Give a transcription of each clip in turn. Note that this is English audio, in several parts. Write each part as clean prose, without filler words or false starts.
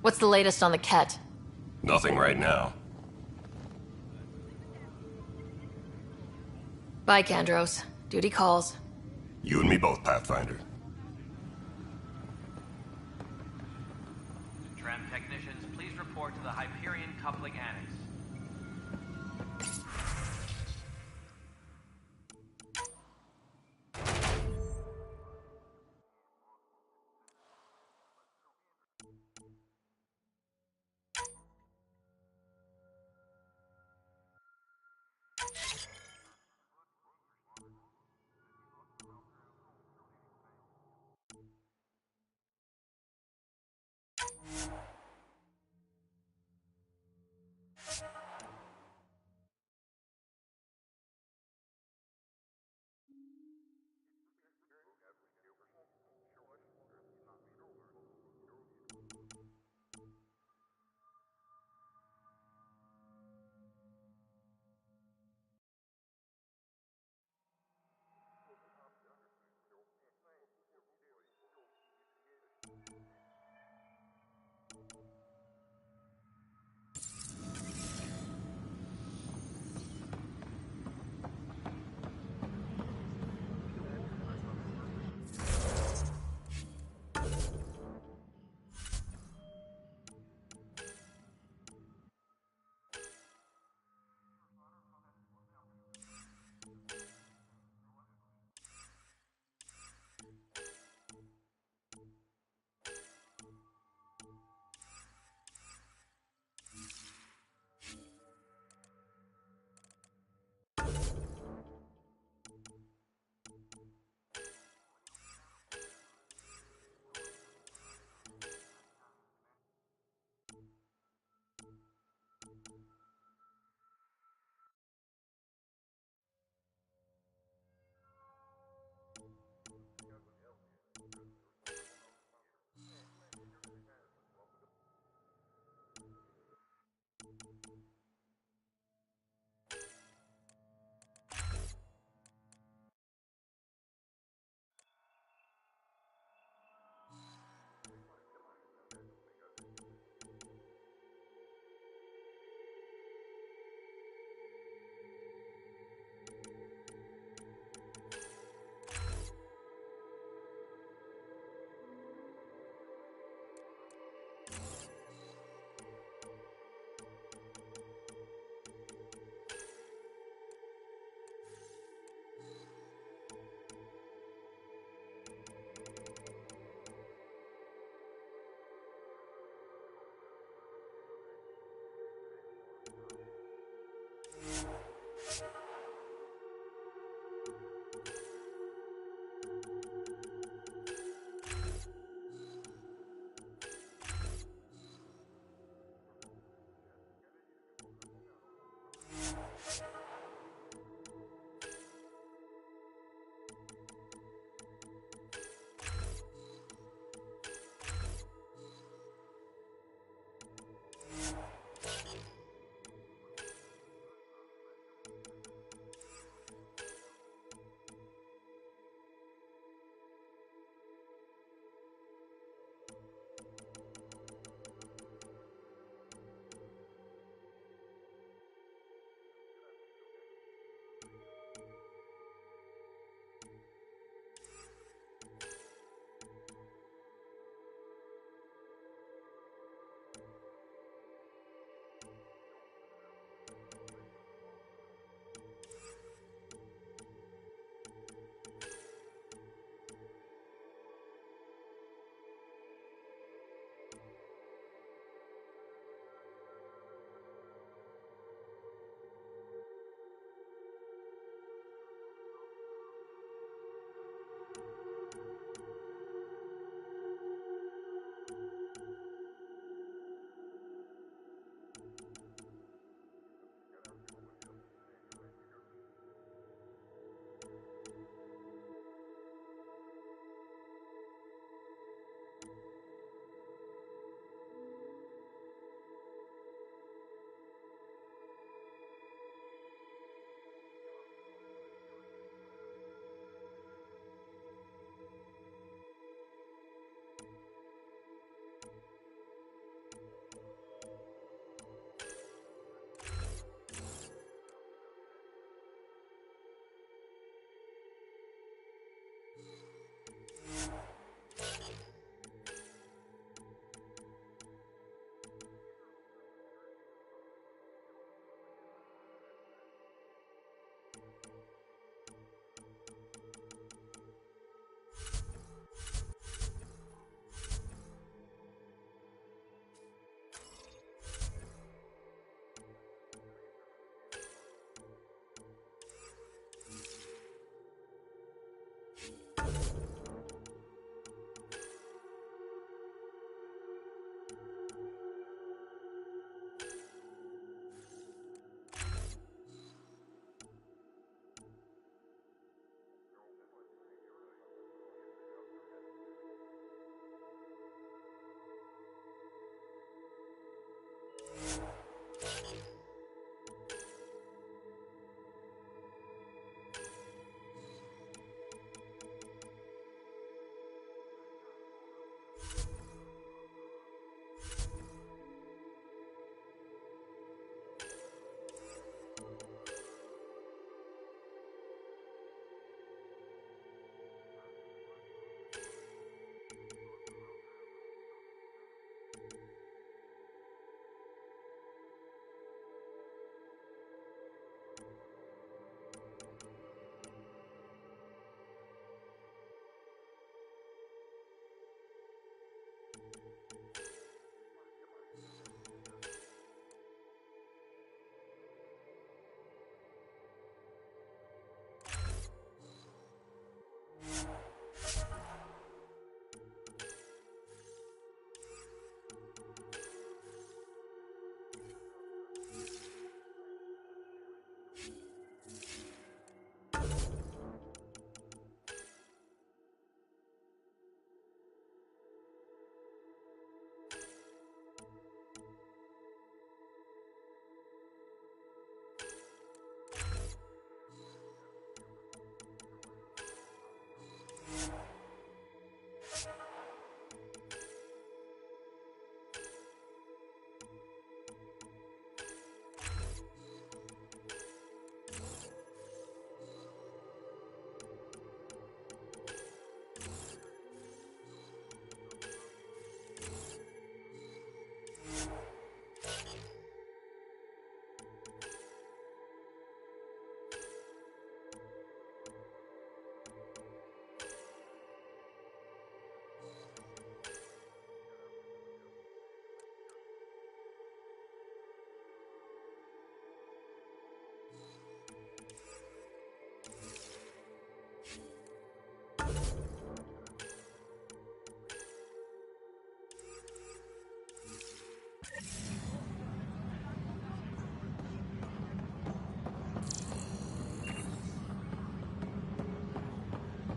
What's the latest on the Ket? Nothing right now. Bye, Kandros. Duty calls. You and me both, Pathfinder. Tram technicians, please report to the Hyperion Coupling Annex.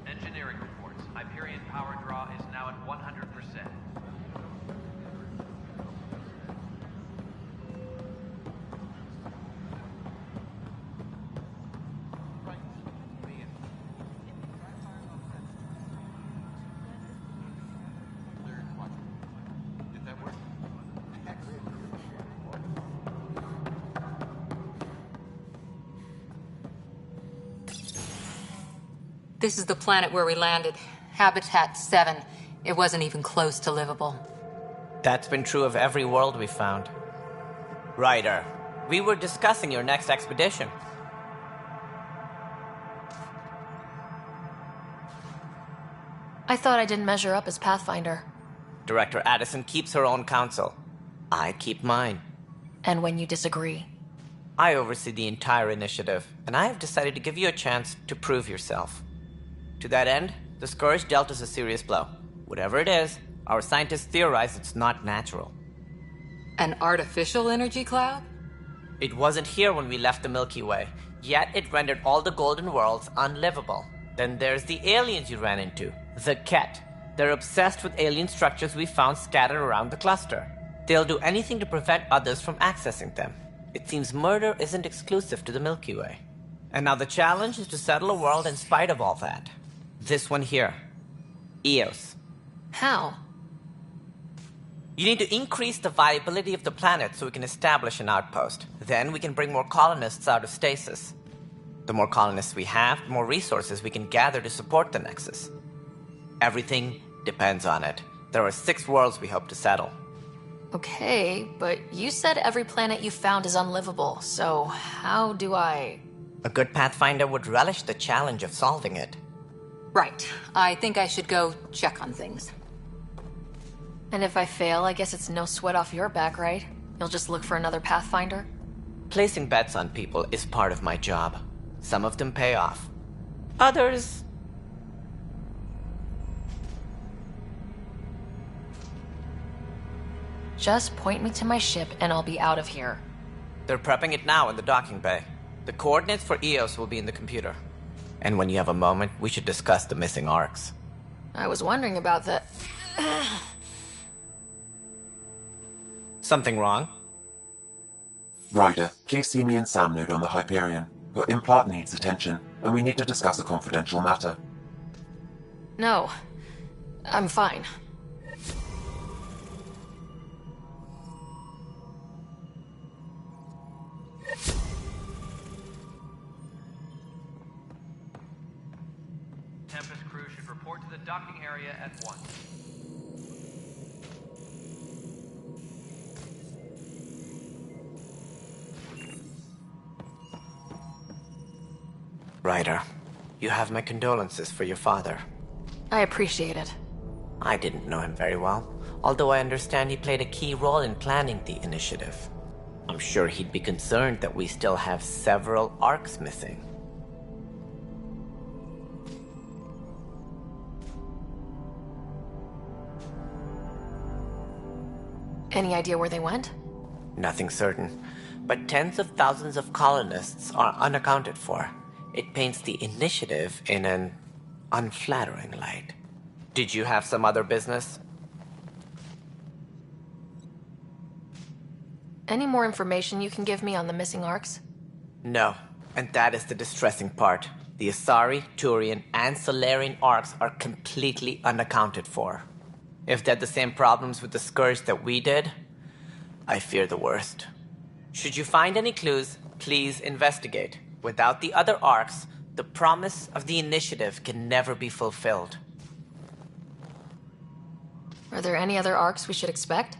Engineering reports. Hyperion power draw is now at 100%. This is the planet where we landed. Habitat 7. It wasn't even close to livable. That's been true of every world we found. Ryder, we were discussing your next expedition. I thought I didn't measure up as Pathfinder. Director Addison keeps her own counsel. I keep mine. And when you disagree? I oversee the entire initiative, and I have decided to give you a chance to prove yourself. To that end, the Scourge dealt us a serious blow. Whatever it is, our scientists theorize it's not natural. An artificial energy cloud? It wasn't here when we left the Milky Way, yet it rendered all the golden worlds unlivable. Then there's the aliens you ran into, the Ket. They're obsessed with alien structures we found scattered around the cluster. They'll do anything to prevent others from accessing them. It seems murder isn't exclusive to the Milky Way. And now the challenge is to settle a world in spite of all that. This one here. Eos. How? You need to increase the viability of the planet so we can establish an outpost. Then we can bring more colonists out of stasis. The more colonists we have, the more resources we can gather to support the Nexus. Everything depends on it. There are 6 worlds we hope to settle. Okay, but you said every planet you found is unlivable, so how do I... A good Pathfinder would relish the challenge of solving it. Right. I think I should go check on things. And if I fail, I guess it's no sweat off your back, right? You'll just look for another Pathfinder? Placing bets on people is part of my job. Some of them pay off. Others... Just point me to my ship and I'll be out of here. They're prepping it now in the docking bay. The coordinates for Eos will be in the computer. And when you have a moment, we should discuss the missing arcs. I was wondering about that. Something wrong? Ryder, please see me and Sam Node on the Hyperion. Your implant needs attention, and we need to discuss a confidential matter. No, I'm fine. Tempest crew should report to the docking area at once. Ryder, you have my condolences for your father. I appreciate it. I didn't know him very well, although I understand he played a key role in planning the initiative. I'm sure he'd be concerned that we still have several arcs missing. Any idea where they went? Nothing certain, but tens of thousands of colonists are unaccounted for. It paints the initiative in an unflattering light. Did you have some other business? Any more information you can give me on the missing arcs? No, and that is the distressing part. The Asari, Turian, and Solarian arcs are completely unaccounted for. If they had the same problems with the Scourge that we did, I fear the worst. Should you find any clues, please investigate. Without the other arcs, the promise of the initiative can never be fulfilled. Are there any other arcs we should expect?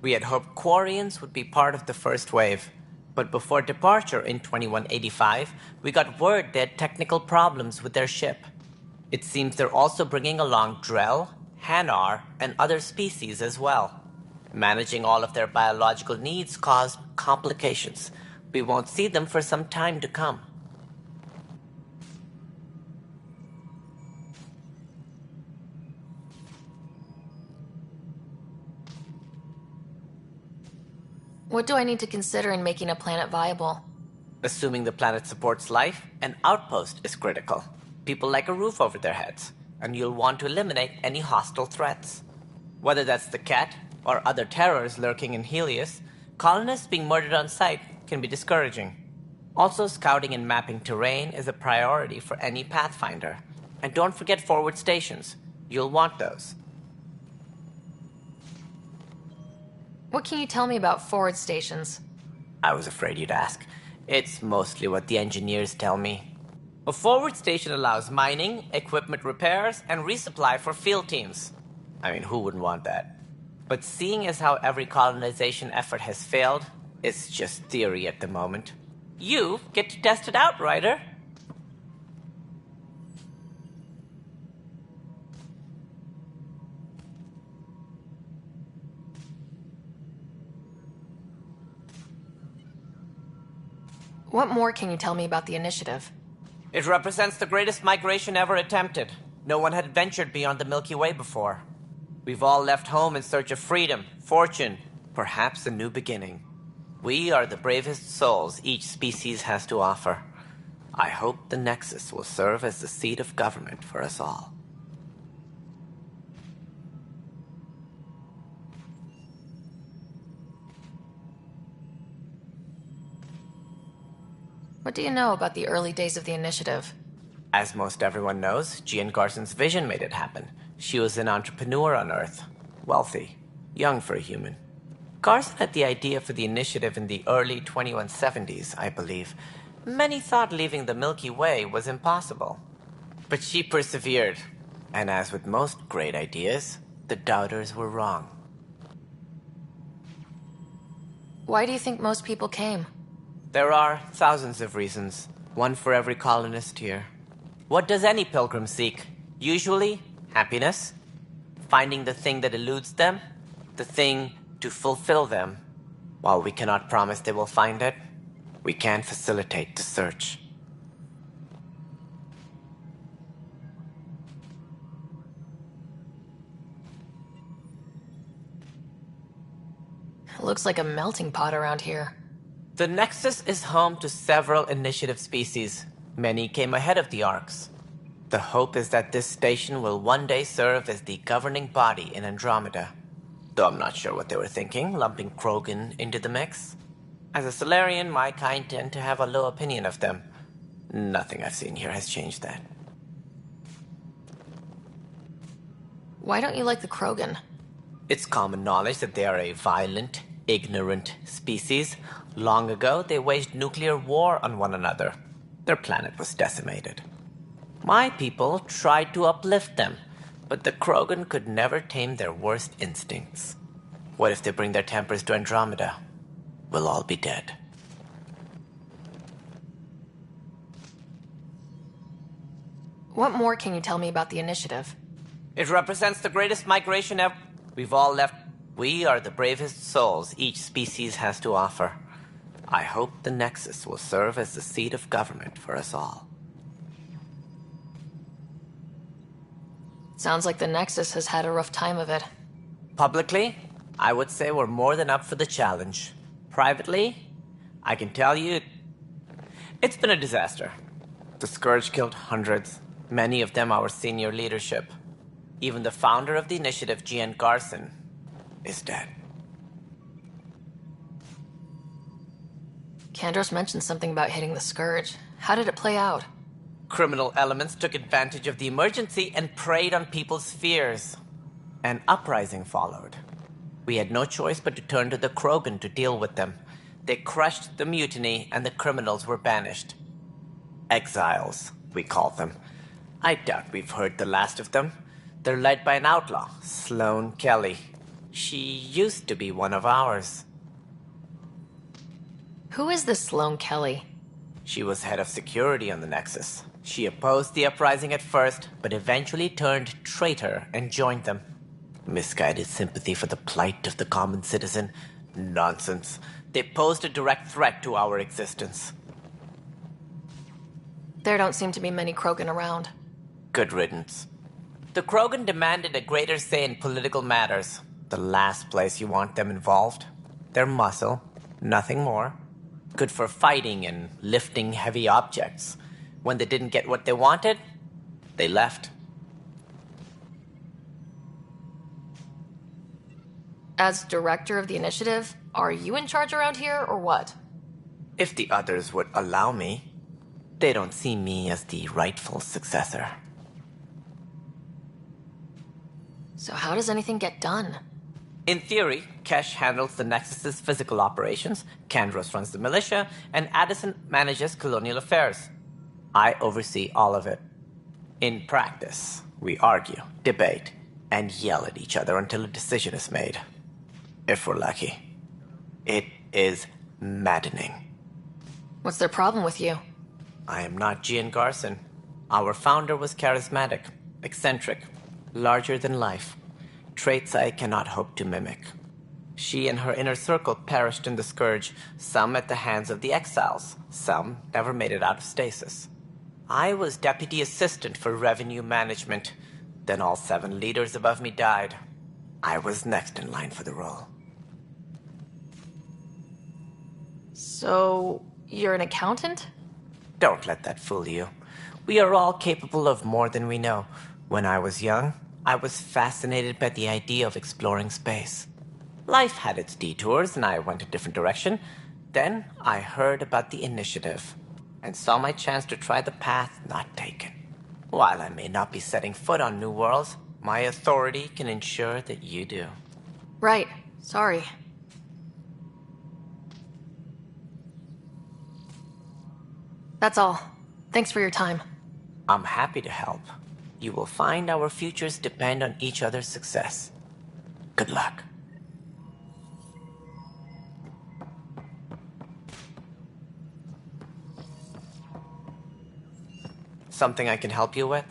We had hoped Quarians would be part of the first wave, but before departure in 2185, we got word they had technical problems with their ship. It seems they're also bringing along Drell, Hanar, and other species as well. Managing all of their biological needs caused complications. We won't see them for some time to come. What do I need to consider in making a planet viable? Assuming the planet supports life, an outpost is critical. People like a roof over their heads, and you'll want to eliminate any hostile threats. Whether that's the Cat or other terrors lurking in Helios, colonists being murdered on sight can be discouraging. Also, scouting and mapping terrain is a priority for any Pathfinder. And don't forget forward stations. You'll want those. What can you tell me about forward stations? I was afraid you'd ask. It's mostly what the engineers tell me. A forward station allows mining, equipment repairs, and resupply for field teams. I mean, who wouldn't want that? But seeing as how every colonization effort has failed, it's just theory at the moment. You get to test it out, Ryder. What more can you tell me about the initiative? It represents the greatest migration ever attempted. No one had ventured beyond the Milky Way before. We've all left home in search of freedom, fortune, perhaps a new beginning. We are the bravest souls each species has to offer. I hope the Nexus will serve as the seat of government for us all. What do you know about the early days of the initiative? As most everyone knows, Gian Garson's vision made it happen. She was an entrepreneur on Earth. Wealthy. Young for a human. Garson had the idea for the initiative in the early 2170s, I believe. Many thought leaving the Milky Way was impossible. But she persevered. And as with most great ideas, the doubters were wrong. Why do you think most people came? There are thousands of reasons, one for every colonist here. What does any pilgrim seek? Usually, happiness. Finding the thing that eludes them. The thing to fulfill them. While we cannot promise they will find it, we can facilitate the search. It looks like a melting pot around here. The Nexus is home to several initiative species. Many came ahead of the Arcs. The hope is that this station will one day serve as the governing body in Andromeda. Though I'm not sure what they were thinking, lumping Krogan into the mix. As a Solarian, my kind tend to have a low opinion of them. Nothing I've seen here has changed that. Why don't you like the Krogan? It's common knowledge that they are a violent, ignorant species. Long ago, they waged nuclear war on one another. Their planet was decimated. My people tried to uplift them, but the Krogan could never tame their worst instincts. What if they bring their tempers to Andromeda? We'll all be dead. What more can you tell me about the initiative? It represents the greatest migration ever. We've all left. We are the bravest souls each species has to offer. I hope the Nexus will serve as the seat of government for us all. Sounds like the Nexus has had a rough time of it. Publicly, I would say we're more than up for the challenge. Privately, I can tell you, it's been a disaster. The Scourge killed hundreds, many of them our senior leadership. Even the founder of the initiative, Gian Garson, is dead. Kandros mentioned something about hitting the Scourge. How did it play out? Criminal elements took advantage of the emergency and preyed on people's fears. An uprising followed. We had no choice but to turn to the Krogan to deal with them. They crushed the mutiny and the criminals were banished. Exiles, we call them. I doubt we've heard the last of them. They're led by an outlaw, Sloane Kelly. She used to be one of ours. Who is this Sloane Kelly? She was head of security on the Nexus. She opposed the uprising at first, but eventually turned traitor and joined them. Misguided sympathy for the plight of the common citizen? Nonsense. They posed a direct threat to our existence. There don't seem to be many Krogan around. Good riddance. The Krogan demanded a greater say in political matters. The last place you want them involved. Their muscle, nothing more. Good for fighting and lifting heavy objects. When they didn't get what they wanted, they left. As director of the initiative, are you in charge around here or what? If the others would allow me, they don't see me as the rightful successor. So how does anything get done? In theory, Kesh handles the Nexus's physical operations, Kandros runs the militia, and Addison manages colonial affairs. I oversee all of it. In practice, we argue, debate, and yell at each other until a decision is made. If we're lucky. It is maddening. What's their problem with you? I am not Gian Garson. Our founder was charismatic, eccentric, larger than life. Traits I cannot hope to mimic. She and her inner circle perished in the Scourge, some at the hands of the exiles, some never made it out of stasis. I was deputy assistant for revenue management. Then all 7 leaders above me died. I was next in line for the role. So, you're an accountant? Don't let that fool you. We are all capable of more than we know. When I was young, I was fascinated by the idea of exploring space. Life had its detours, and I went a different direction. Then I heard about the initiative, and saw my chance to try the path not taken. While I may not be setting foot on new worlds, my authority can ensure that you do. Right. Sorry. That's all. Thanks for your time. I'm happy to help. You will find our futures depend on each other's success. Good luck. Something I can help you with?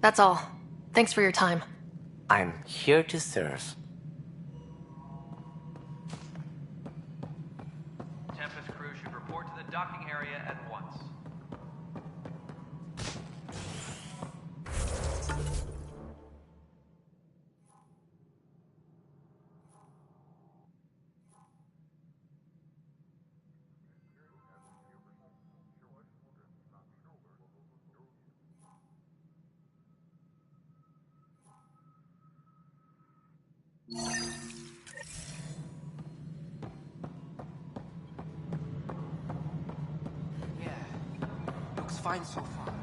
That's all. Thanks for your time. I'm here to serve. Tempest crew should report to the docking area at once. fine so far.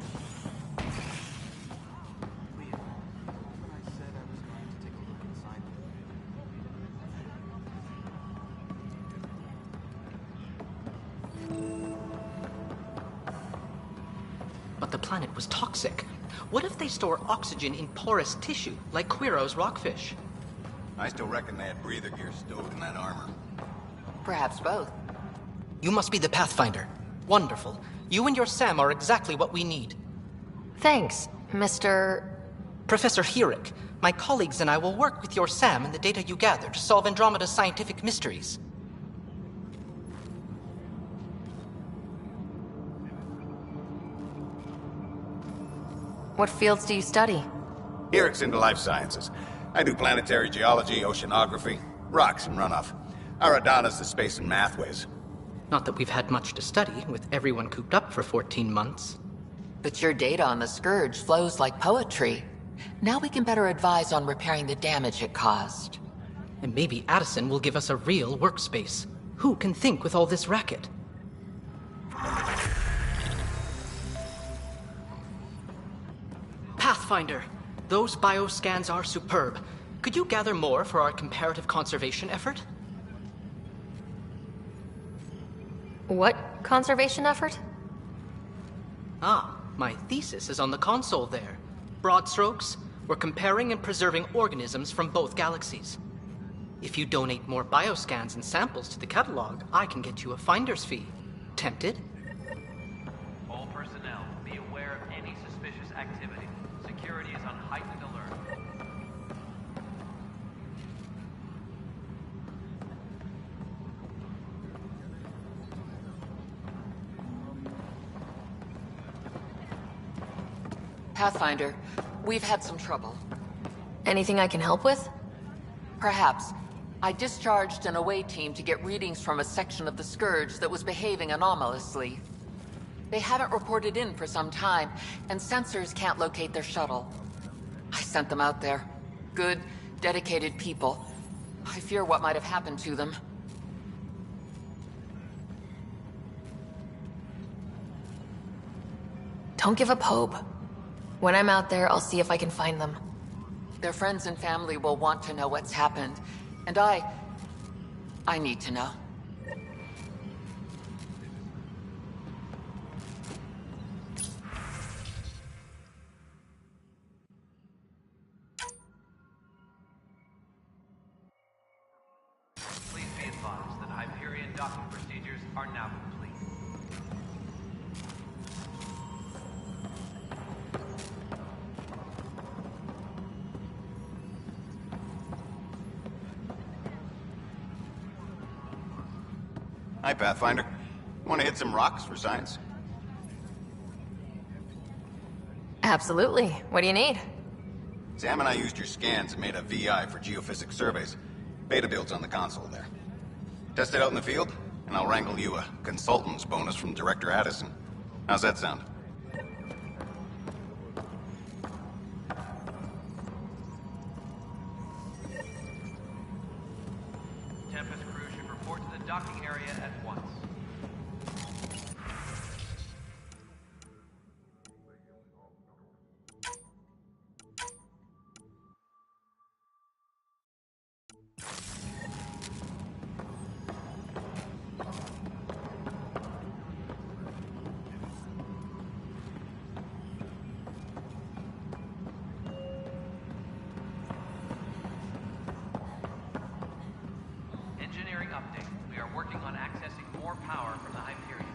But the planet was toxic. What if they store oxygen in porous tissue, like Quiro's rockfish? I still reckon they had breather gear stowed in that armor. Perhaps both. You must be the Pathfinder. Wonderful. You and your Sam are exactly what we need. Thanks, Mr. Professor Herrick, my colleagues and I will work with your Sam and the data you gather to solve Andromeda's scientific mysteries. What fields do you study? Herrick's into life sciences. I do planetary geology, oceanography, rocks and runoff. Aradana's the space and mathways. Not that we've had much to study, with everyone cooped up for 14 months. But your data on the Scourge flows like poetry. Now we can better advise on repairing the damage it caused. And maybe Addison will give us a real workspace. Who can think with all this racket? Pathfinder, those bioscans are superb. Could you gather more for our comparative conservation effort? What conservation effort? Ah, my thesis is on the console there. Broad strokes, we're comparing and preserving organisms from both galaxies. If you donate more bioscans and samples to the catalog, I can get you a finder's fee. Tempted? All personnel, be aware of any suspicious activity. Security is on heightened alert. Pathfinder, we've had some trouble. Anything I can help with? Perhaps. I discharged an away team to get readings from a section of the Scourge that was behaving anomalously. They haven't reported in for some time, and sensors can't locate their shuttle. I sent them out there. Good, dedicated people. I fear what might have happened to them. Don't give up hope. When I'm out there, I'll see if I can find them. Their friends and family will want to know what's happened. And I need to know. Please be advised that Hyperion docking procedures are now complete. Hi, Pathfinder. Want to hit some rocks for science? Absolutely. What do you need? Sam and I used your scans and made a VI for geophysics surveys. Beta builds on the console there. Test it out in the field, and I'll wrangle you a consultant's bonus from Director Addison. How's that sound? Tempest crew should report to the docking area at once. Engineering update. We are working on accessing more power from the Hyperion.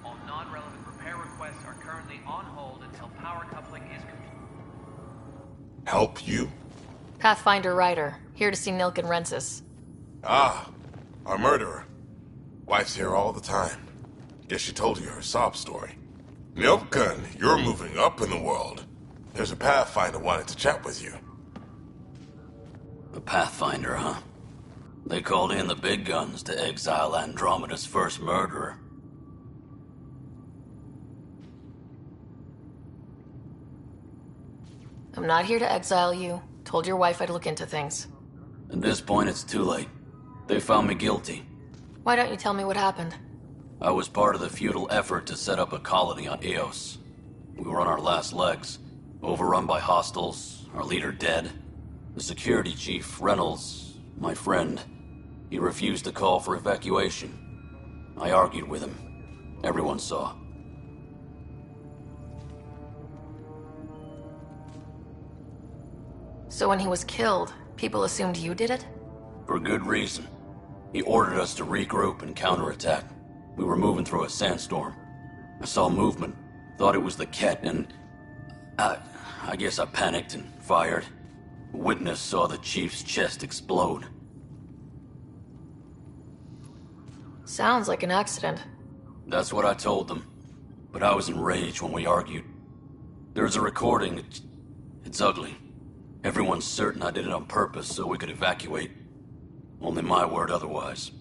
All non-relevant repair requests are currently on hold until power coupling is complete. Help you? Pathfinder Ryder, here to see Nilk and Rensis. Ah, our murderer. Wife's here all the time. Guess she told you her sob story. Nilkan, you're moving up in the world. There's a Pathfinder wanting to chat with you. The Pathfinder, huh? They called in the big guns to exile Andromeda's first murderer. I'm not here to exile you. Told your wife I'd look into things. At this point, it's too late. They found me guilty. Why don't you tell me what happened? I was part of the futile effort to set up a colony on Eos. We were on our last legs, overrun by hostiles, our leader dead. The security chief, Reynolds, my friend, he refused to call for evacuation. I argued with him. Everyone saw. So when he was killed, people assumed you did it? For good reason. He ordered us to regroup and counterattack. We were moving through a sandstorm. I saw movement, thought it was the Ket, and I guess I panicked and fired. A witness saw the chief's chest explode. Sounds like an accident. That's what I told them. But I was enraged when we argued. There's a recording. It's ugly. Everyone's certain I did it on purpose so we could evacuate. Only my word otherwise.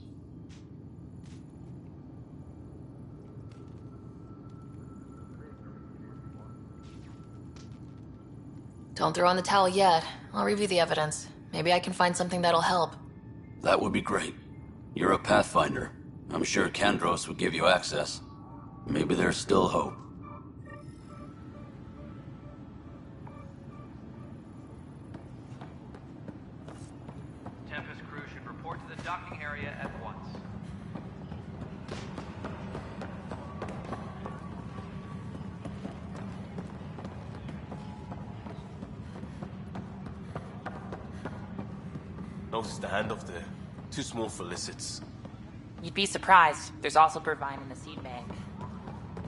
Don't throw in the towel yet. I'll review the evidence. Maybe I can find something that'll help. That would be great. You're a Pathfinder. I'm sure Kandros would give you access. Maybe there's still hope. Tempest crew should report to the docking area at once. Notice the handoff there. Too small for lizards. You'd be surprised. There's also purvine in the seed bag.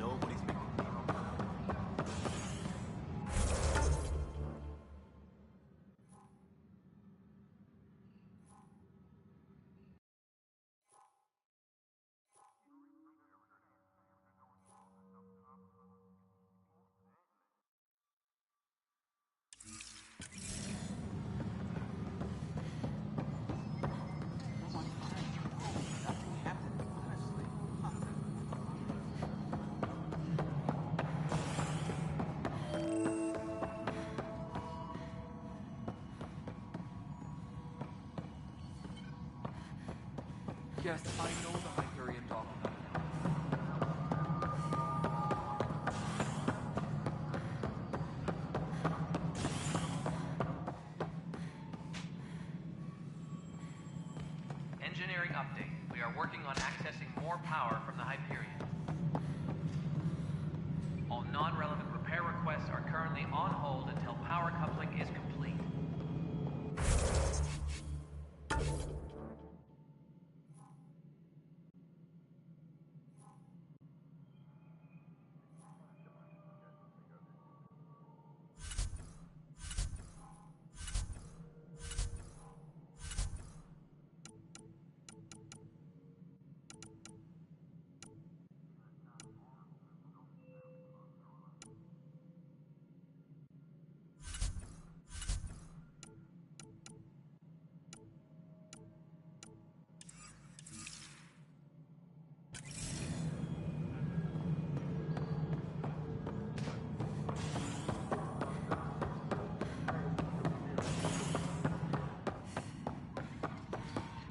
Nobody's making... Yes, I know the Hyperion document. Engineering update. We are working on accessing more power from the Hyperion. All non-relevant repair requests are currently on hold until power coupling is complete.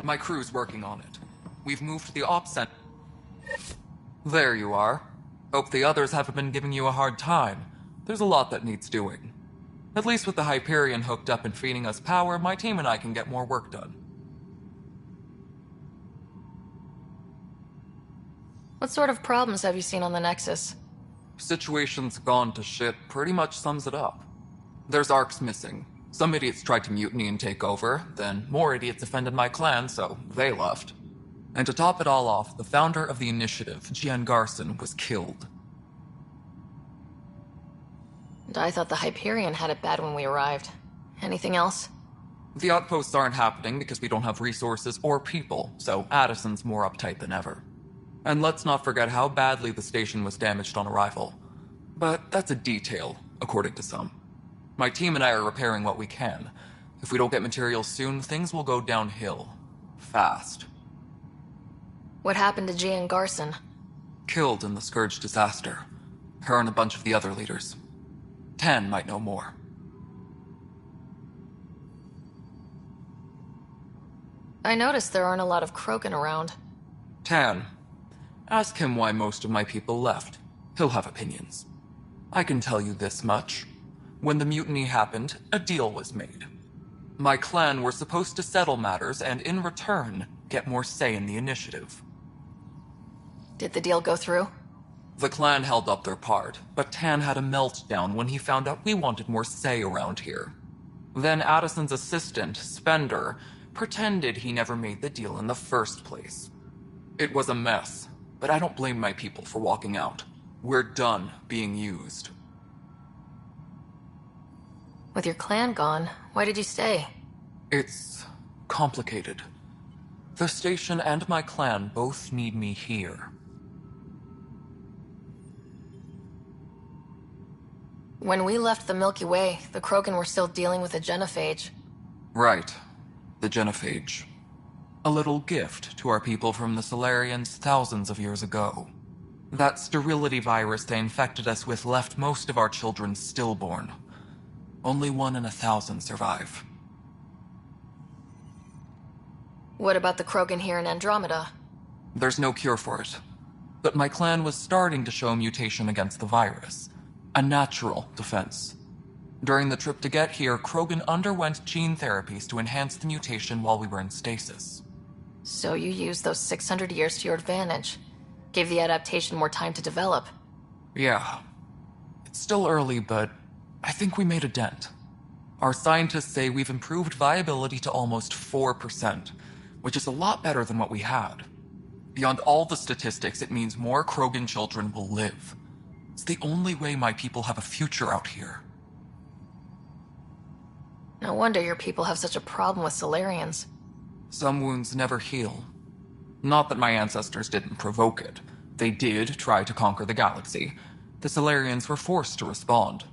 My crew's working on it. We've moved the op center. There you are. Hope the others haven't been giving you a hard time. There's a lot that needs doing. At least with the Hyperion hooked up and feeding us power, my team and I can get more work done. What sort of problems have you seen on the Nexus? Situation's gone to shit pretty much sums it up. There's arcs missing. Some idiots tried to mutiny and take over, then more idiots offended my clan, so they left. And to top it all off, the founder of the initiative, Gian Garson, was killed. And I thought the Hyperion had it bad when we arrived. Anything else? The outposts aren't happening because we don't have resources or people, so Addison's more uptight than ever. And let's not forget how badly the station was damaged on arrival. But that's a detail, according to some. My team and I are repairing what we can. If we don't get materials soon, things will go downhill. Fast. What happened to Gian Garson? Killed in the Scourge disaster. Her and a bunch of the other leaders. Tan might know more. I noticed there aren't a lot of Krogan around. Tan, ask him why most of my people left. He'll have opinions. I can tell you this much. When the mutiny happened, a deal was made. My clan were supposed to settle matters and, in return, get more say in the initiative. Did the deal go through? The clan held up their part, but Tan had a meltdown when he found out we wanted more say around here. Then Addison's assistant, Spender, pretended he never made the deal in the first place. It was a mess, but I don't blame my people for walking out. We're done being used. With your clan gone, why did you stay? It's complicated. The station and my clan both need me here. When we left the Milky Way, the Krogan were still dealing with a genophage. Right. The genophage. A little gift to our people from the Solarians thousands of years ago. That sterility virus they infected us with left most of our children stillborn. Only 1 in 1,000 survive. What about the Krogan here in Andromeda? There's no cure for it. But my clan was starting to show mutation against the virus. A natural defense. During the trip to get here, Krogan underwent gene therapies to enhance the mutation while we were in stasis. So you used those 600 years to your advantage. Gave the adaptation more time to develop. Yeah. It's still early, but I think we made a dent. Our scientists say we've improved viability to almost 4%, which is a lot better than what we had. Beyond all the statistics, it means more Krogan children will live. It's the only way my people have a future out here. No wonder your people have such a problem with Solarians. Some wounds never heal. Not that my ancestors didn't provoke it. They did try to conquer the galaxy. The Solarians were forced to respond.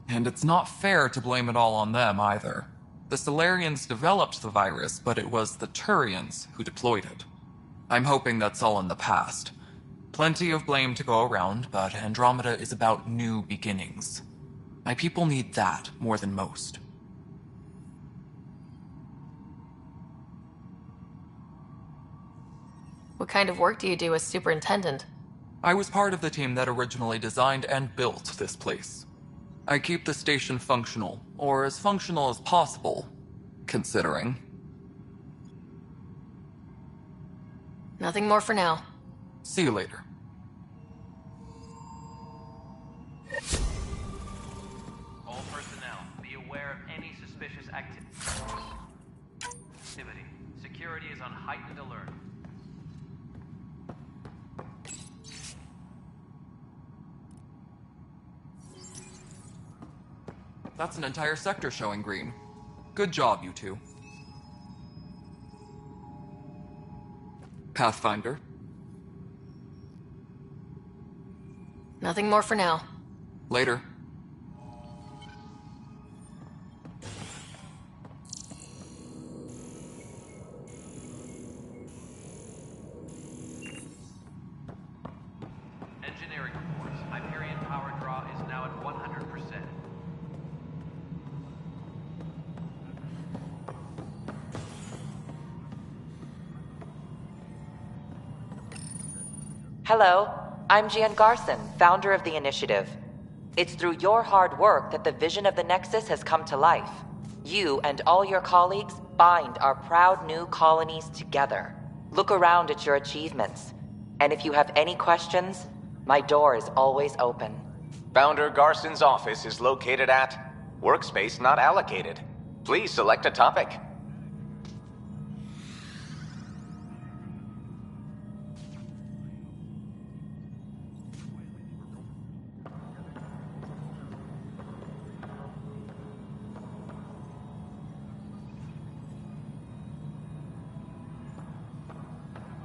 And it's not fair to blame it all on them, either. The Solarians developed the virus, but it was the Turians who deployed it. I'm hoping that's all in the past. Plenty of blame to go around, but Andromeda is about new beginnings. My people need that more than most. What kind of work do you do as superintendent? I was part of the team that originally designed and built this place. I keep the station functional, or as functional as possible, considering. Nothing more for now. See you later. All personnel, be aware of any suspicious activity. Security is on heightened alert. That's an entire sector showing green. Good job, you two. Pathfinder. Nothing more for now. Later. Engineering reports. Hyperion power draw is now at 100%. Hello, I'm Gian Garson, founder of the Initiative. It's through your hard work that the vision of the Nexus has come to life. You and all your colleagues bind our proud new colonies together. Look around at your achievements. And if you have any questions, my door is always open. Founder Garson's office is located at Workspace Not Allocated. Please select a topic.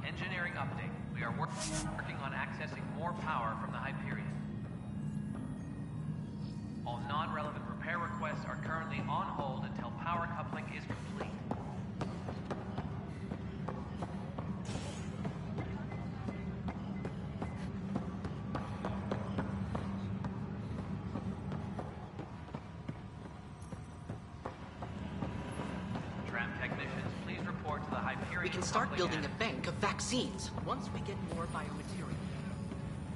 Engineering update. We are working on accessing more power from the Hyperion. All non-relevant repair requests are currently on hold until power coupling is complete. Tram technicians, please report to the Hyperion. We can start coupling building a and- bank of vaccines once we get more biomaterial.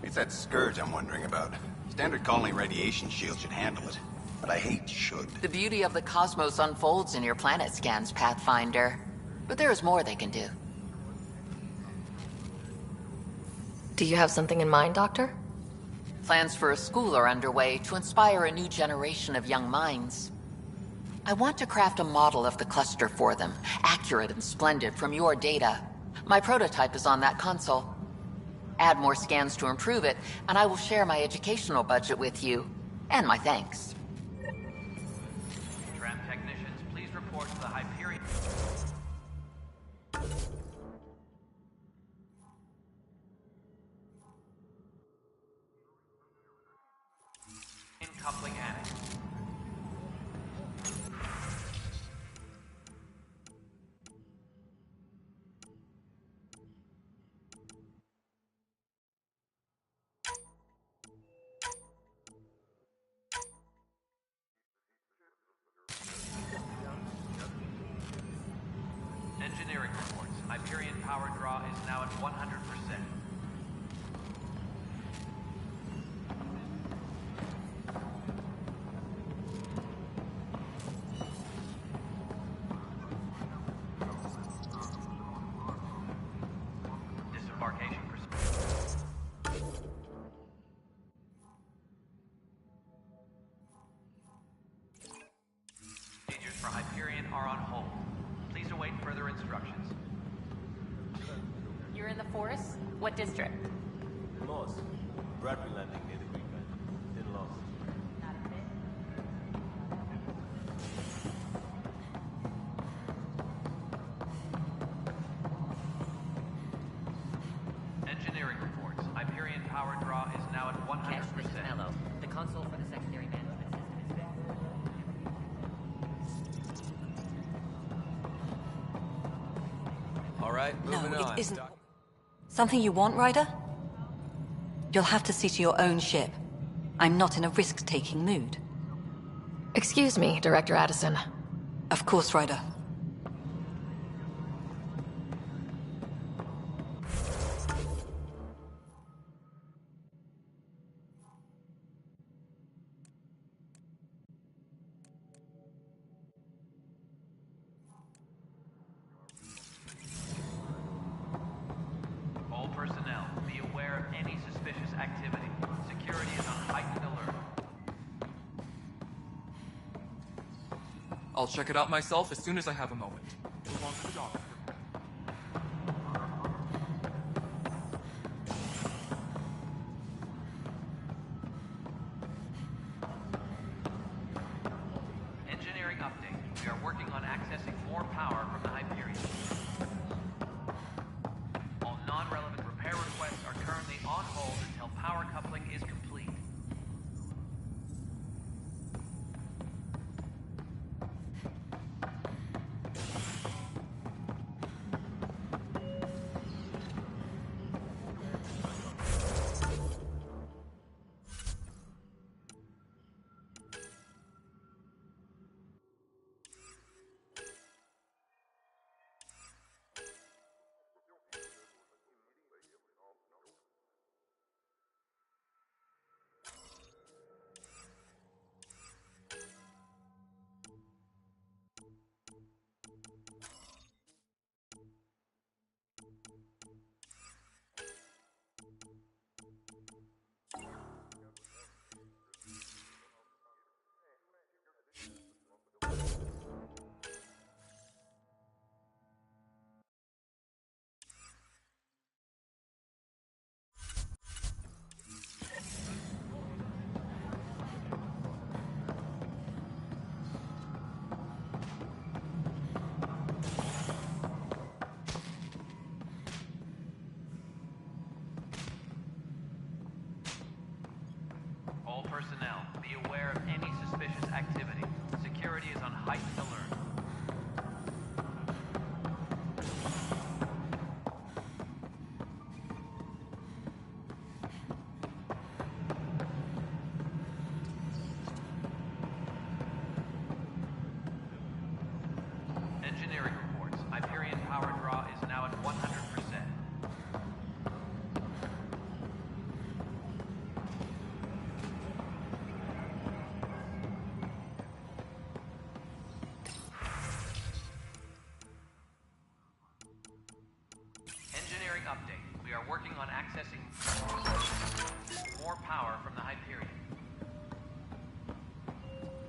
It's that scourge I'm wondering about. Standard colony radiation shield should handle it, but I hate should. The beauty of the cosmos unfolds in your planet scans, Pathfinder. But there is more they can do. Do you have something in mind, Doctor? Plans for a school are underway to inspire a new generation of young minds. I want to craft a model of the cluster for them, accurate and splendid from your data. My prototype is on that console. Add more scans to improve it, and I will share my educational budget with you. And my thanks. Tram technicians, please report to the Hyperion. In coupling annex. Engineering reports. Hyperion power draw is now at 100%. Disembarkation procedures for Hyperion are on hold. Please await further instructions. You're in the forest? What district? Lost. Bradbury landing near the Green Man. Didn't lost. Not a bit. Engineering reports. Hyperion power draw is now at 100%. Mellow. The console for the secondary management system is fixed. All right, No, moving on. it isn't. Something you want, Ryder? You'll have to see to your own ship. I'm not in a risk-taking mood. Excuse me, Director Addison. Of course, Ryder. All personnel, be aware of any suspicious activity. Security is on heightened alert. I'll check it out myself as soon as I have a moment. Move on to the doctor. Engineering update. We are working on accessing more power from the Hyperion. All non-relevant repair requests are currently on hold until power coupling is complete. All personnel, be aware of any suspicious activity. Security is on heightened alert. Engineering reports. Hyperion power draw are working on accessing more power from the Hyperion.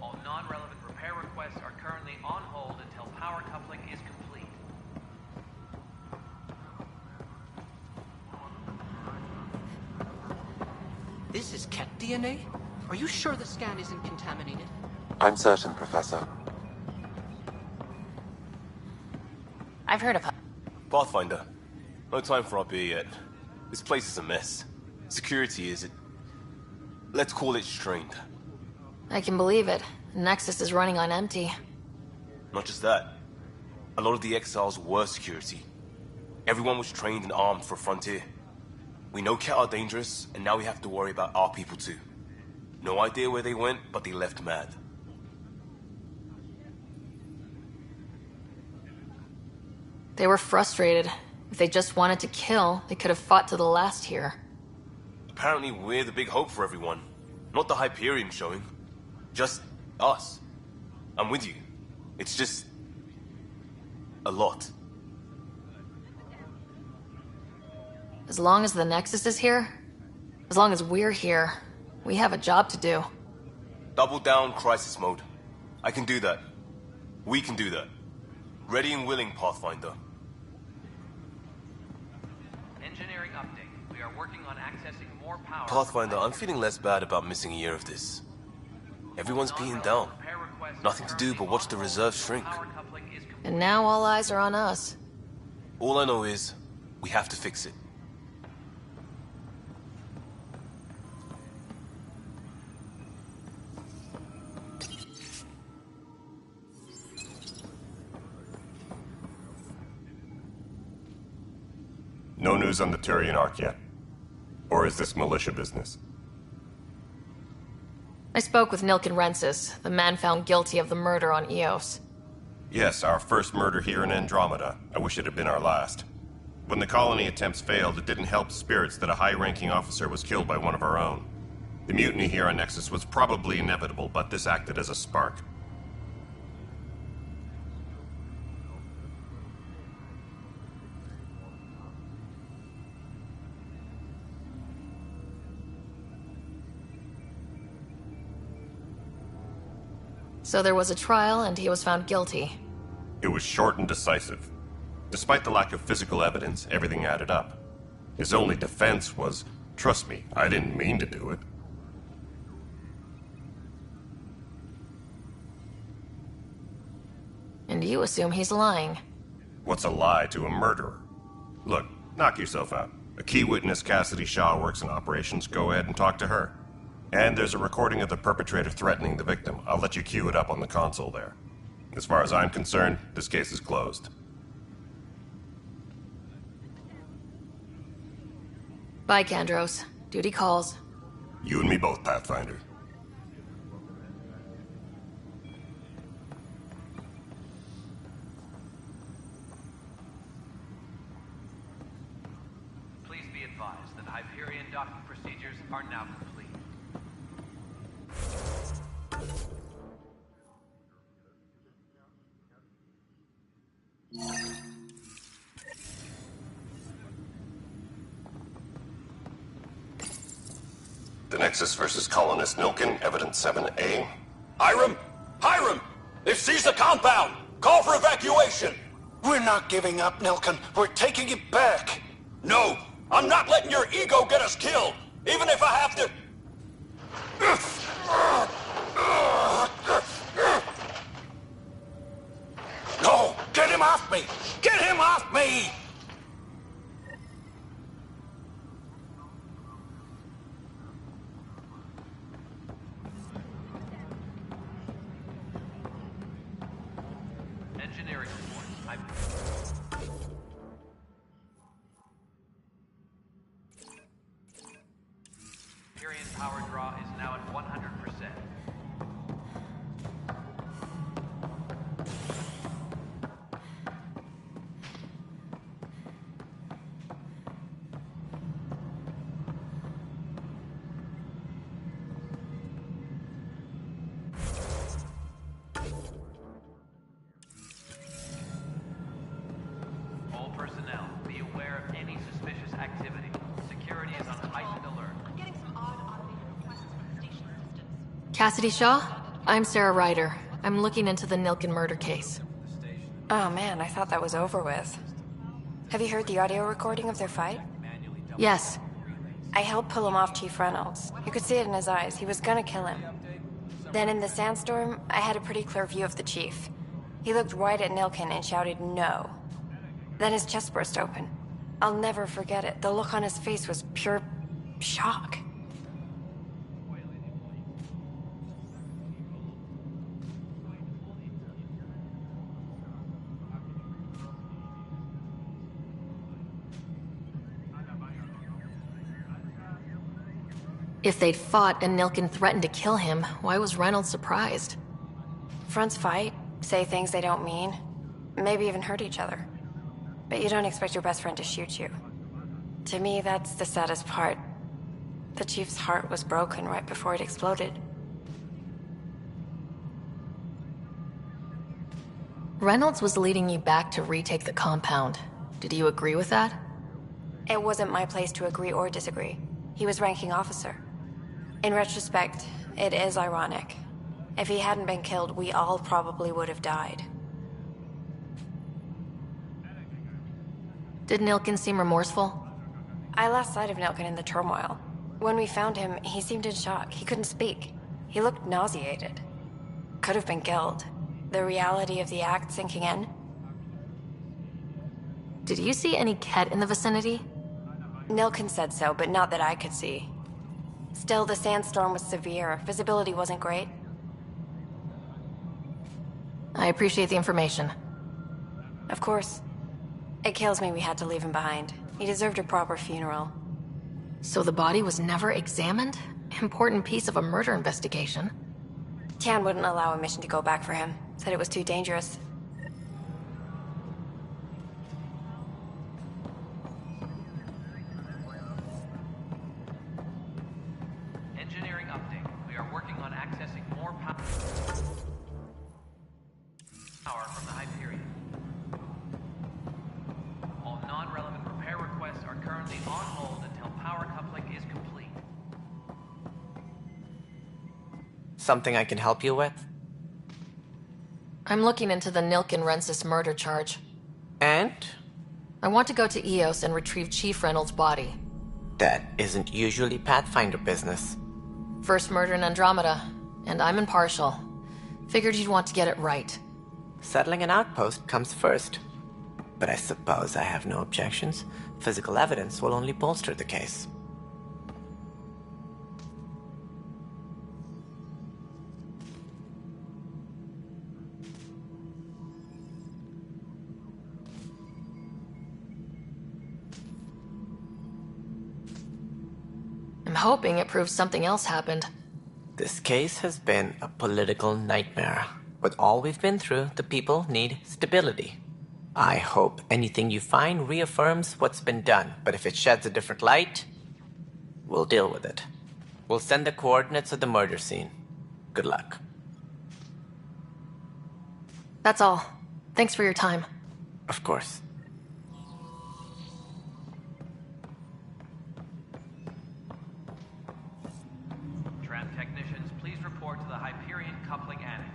All non-relevant repair requests are currently on hold until power coupling is complete. This is Ket DNA? Are you sure the scan isn't contaminated? I'm certain, Professor. I've heard of her. Pathfinder. No time for our beer yet. This place is a mess. Security is... let's call it strained. I can believe it. Nexus is running on empty. Not just that. A lot of the exiles were security. Everyone was trained and armed for Frontier. We know Ket are dangerous, and now we have to worry about our people too. No idea where they went, but they left mad. They were frustrated. If they just wanted to kill, they could have fought to the last here. Apparently we're the big hope for everyone. Not the Hyperion showing. Just us. I'm with you. It's just... a lot. As long as the Nexus is here, as long as we're here, we have a job to do. Double down crisis mode. I can do that. We can do that. Ready and willing, Pathfinder. Engineering update. We are working on accessing more power. Pathfinder, I'm feeling less bad about missing a year of this. Everyone's beaten down. Nothing to do but watch the reserves shrink. And now all eyes are on us. All I know is, we have to fix it. No news on the Turian Ark yet? Or is this militia business? I spoke with Nilken Rensis, the man found guilty of the murder on Eos. Yes, our first murder here in Andromeda. I wish it had been our last. When the colony attempts failed, it didn't help spirits that a high-ranking officer was killed by one of our own. The mutiny here on Nexus was probably inevitable, but this acted as a spark. So there was a trial, and he was found guilty. It was short and decisive. Despite the lack of physical evidence, everything added up. His only defense was, trust me, I didn't mean to do it. And you assume he's lying. What's a lie to a murderer? Look, knock yourself out. A key witness, Cassidy Shaw, works in operations. Go ahead and talk to her. And there's a recording of the perpetrator threatening the victim. I'll let you cue it up on the console there. As far as I'm concerned, this case is closed. Bye, Kandros. Duty calls. You and me both, Pathfinder. Please be advised that Hyperion docking procedures are now complete. The Nexus versus Colonist Nilken, Evidence 7A. Hiram! Hiram! They've seized the compound! Call for evacuation! We're not giving up, Nilken. We're taking it back. No! I'm not letting your ego get us killed! Even if I have to... No! Get him off me! Get him off me! Engineering report. Hyperion power draw is now at 100%. All personnel, be aware of any suspicious activity. Cassidy Shaw? I'm Sarah Ryder. I'm looking into the Nilken murder case. Oh man, I thought that was over with. Have you heard the audio recording of their fight? Yes. I helped pull him off Chief Reynolds. You could see it in his eyes. He was gonna kill him. Then in the sandstorm, I had a pretty clear view of the Chief. He looked right at Nilken and shouted, "No." Then his chest burst open. I'll never forget it. The look on his face was pure shock. If they'd fought and Nilken threatened to kill him, why was Reynolds surprised? Fronts fight, say things they don't mean, maybe even hurt each other. But you don't expect your best friend to shoot you. To me, that's the saddest part. The Chief's heart was broken right before it exploded. Reynolds was leading you back to retake the compound. Did you agree with that? It wasn't my place to agree or disagree. He was ranking officer. In retrospect, it is ironic. If he hadn't been killed, we all probably would have died. Did Nilken seem remorseful? I lost sight of Nilken in the turmoil. When we found him, he seemed in shock. He couldn't speak. He looked nauseated. Could have been guilt. The reality of the act sinking in. Did you see any Ket in the vicinity? Nilken said so, but not that I could see. Still, the sandstorm was severe. Visibility wasn't great. I appreciate the information. Of course. It kills me we had to leave him behind. He deserved a proper funeral. So the body was never examined? Important piece of a murder investigation. Tian wouldn't allow a mission to go back for him. Said it was too dangerous. Engineering update. We are working on accessing more power from the Hyperion. All non-relevant repair requests are currently on hold until power coupling is complete. Something I can help you with? I'm looking into the Nilken-Rensis murder charge. And? I want to go to Eos and retrieve Chief Reynolds' body. That isn't usually Pathfinder business. First murder in Andromeda, and I'm impartial. Figured you'd want to get it right. Settling an outpost comes first. But I suppose I have no objections. Physical evidence will only bolster the case. I'm hoping it proves something else happened. This case has been a political nightmare. With all we've been through, the people need stability. I hope anything you find reaffirms what's been done, but if it sheds a different light, we'll deal with it. We'll send the coordinates of the murder scene. Good luck. That's all. Thanks for your time. Of course. Tram technicians, please report to the Hyperion coupling annex.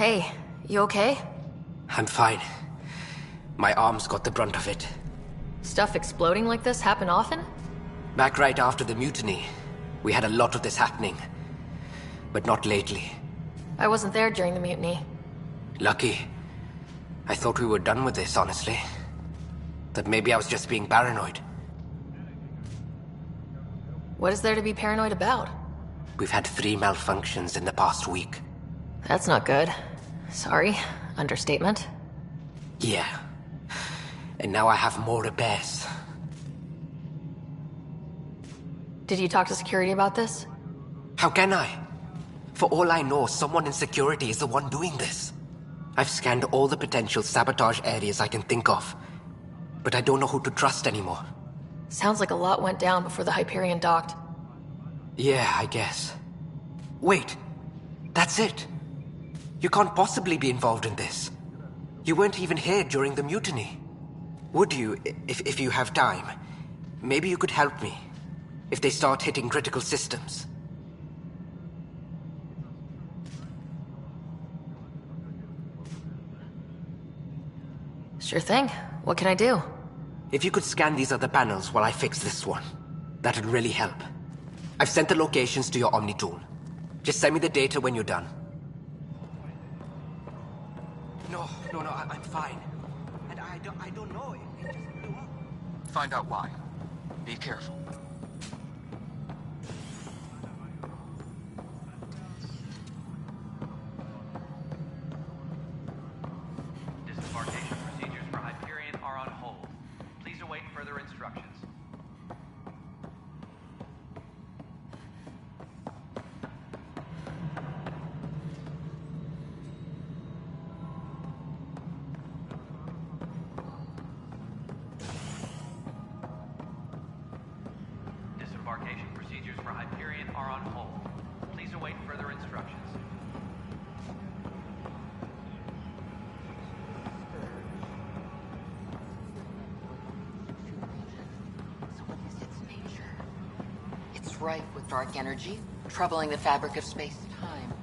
Hey, you okay? I'm fine. My arms got the brunt of it. Stuff exploding like this happen often? Back right after the mutiny, we had a lot of this happening. But not lately. I wasn't there during the mutiny. Lucky. I thought we were done with this, honestly. That maybe I was just being paranoid. What is there to be paranoid about? We've had 3 malfunctions in the past week. That's not good. Sorry. Understatement. Yeah. And now I have more repairs. Did you talk to security about this? How can I? For all I know, someone in security is the one doing this. I've scanned all the potential sabotage areas I can think of. But I don't know who to trust anymore. Sounds like a lot went down before the Hyperion docked. Yeah, I guess. Wait. That's it. You can't possibly be involved in this. You weren't even here during the mutiny. Would you, if you have time? Maybe you could help me. If they start hitting critical systems. Sure thing. What can I do? If you could scan these other panels while I fix this one, that'd really help. I've sent the locations to your Omni tool. Just send me the data when you're done. No, I'm fine. And I don't know. It just blew up. Find out why. Be careful. Disembarkation procedures for Hyperion are on hold. Please await further instructions. Disembarkation procedures for Hyperion are on hold. Please await further instructions. It's rife with dark energy, troubling the fabric of space-time.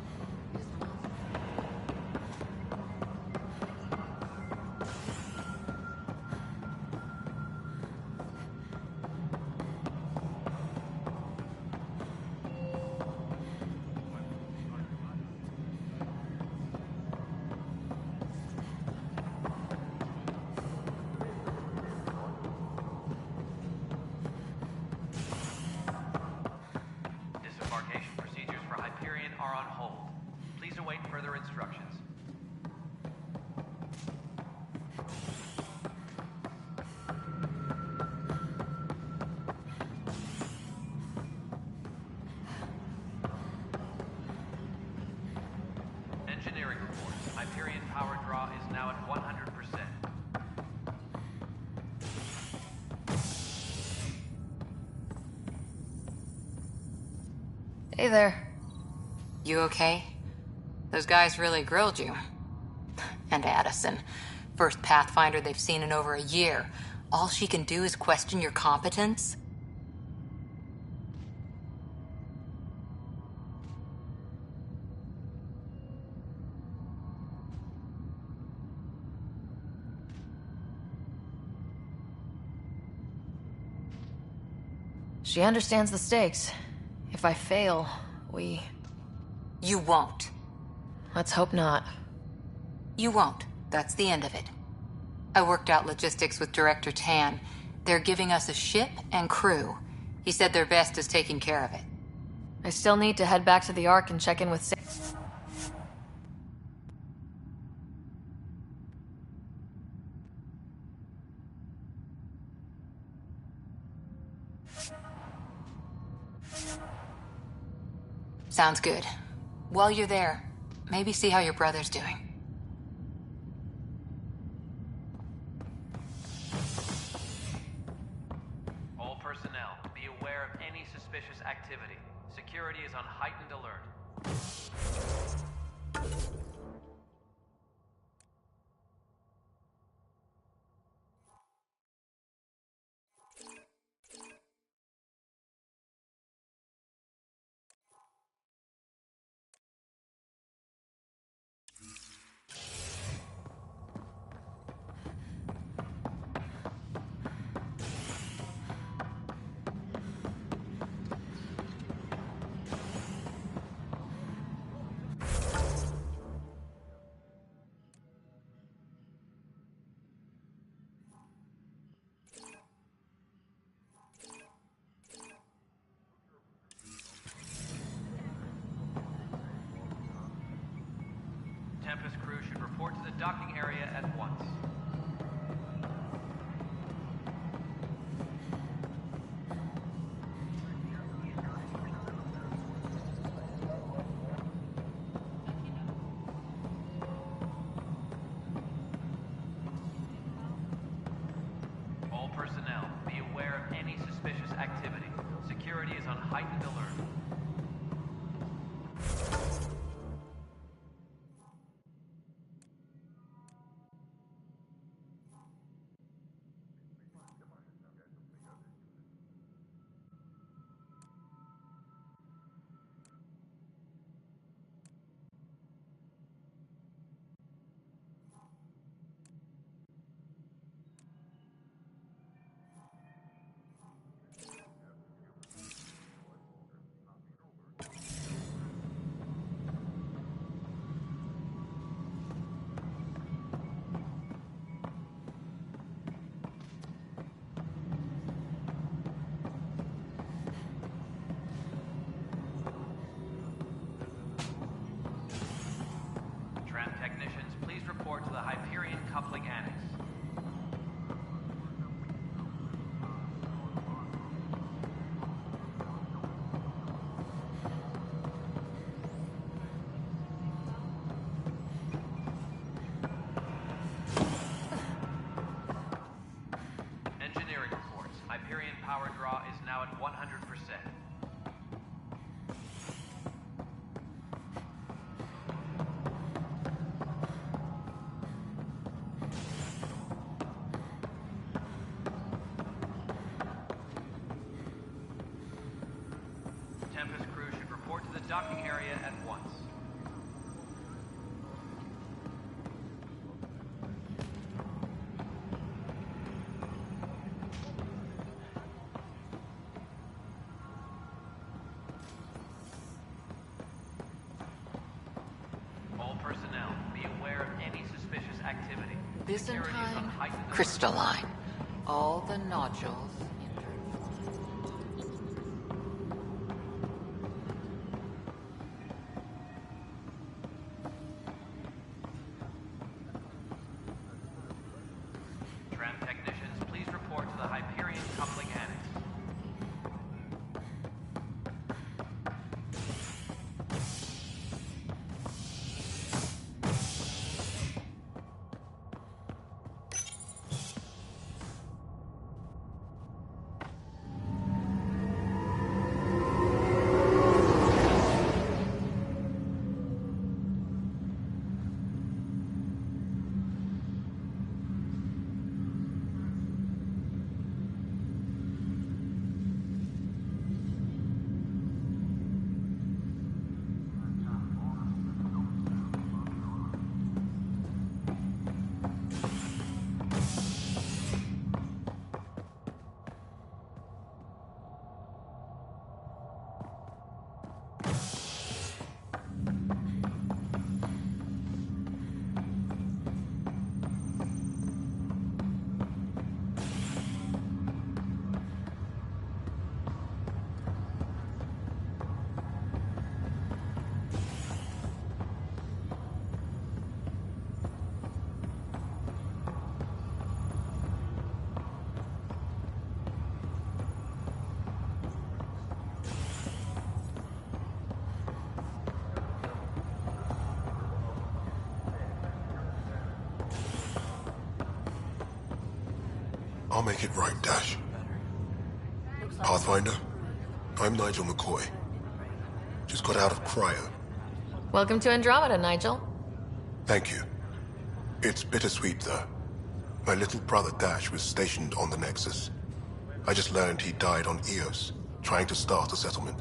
Disembarkation procedures for Hyperion are on hold. Please await further instructions. Engineering report. Hyperion power draw is now at 100%. Hey there. You okay? Those guys really grilled you. And Addison. First Pathfinder they've seen in over a year. All she can do is question your competence? She understands the stakes. If I fail, we... You won't. Let's hope not. You won't. That's the end of it. I worked out logistics with Director Tan. They're giving us a ship and crew. He said their best is taking care of it. I still need to head back to the Ark and check in with Sounds good. While you're there, maybe see how your brother's doing. All personnel, be aware of any suspicious activity. Security is on heightened alert. docking area at once. All personnel, be aware of any suspicious activity. Security is on heightened alert. Tram technicians, please report to the Hyperion Coupling Annex. Engineering reports. Hyperion power draw is now at 100%. Tempest crew should report to the docking area at once. All personnel, be aware of any suspicious activity. Security is on Byzantine heightened alert. crystalline. All the nodules. Tram technicians, please report to the Hyperion Coupling Annex. I'll make it right, Dash. Pathfinder, I'm Nigel McCoy. Just got out of cryo. Welcome to Andromeda, Nigel. Thank you. It's bittersweet, though. My little brother Dash was stationed on the Nexus. I just learned he died on Eos, trying to start a settlement.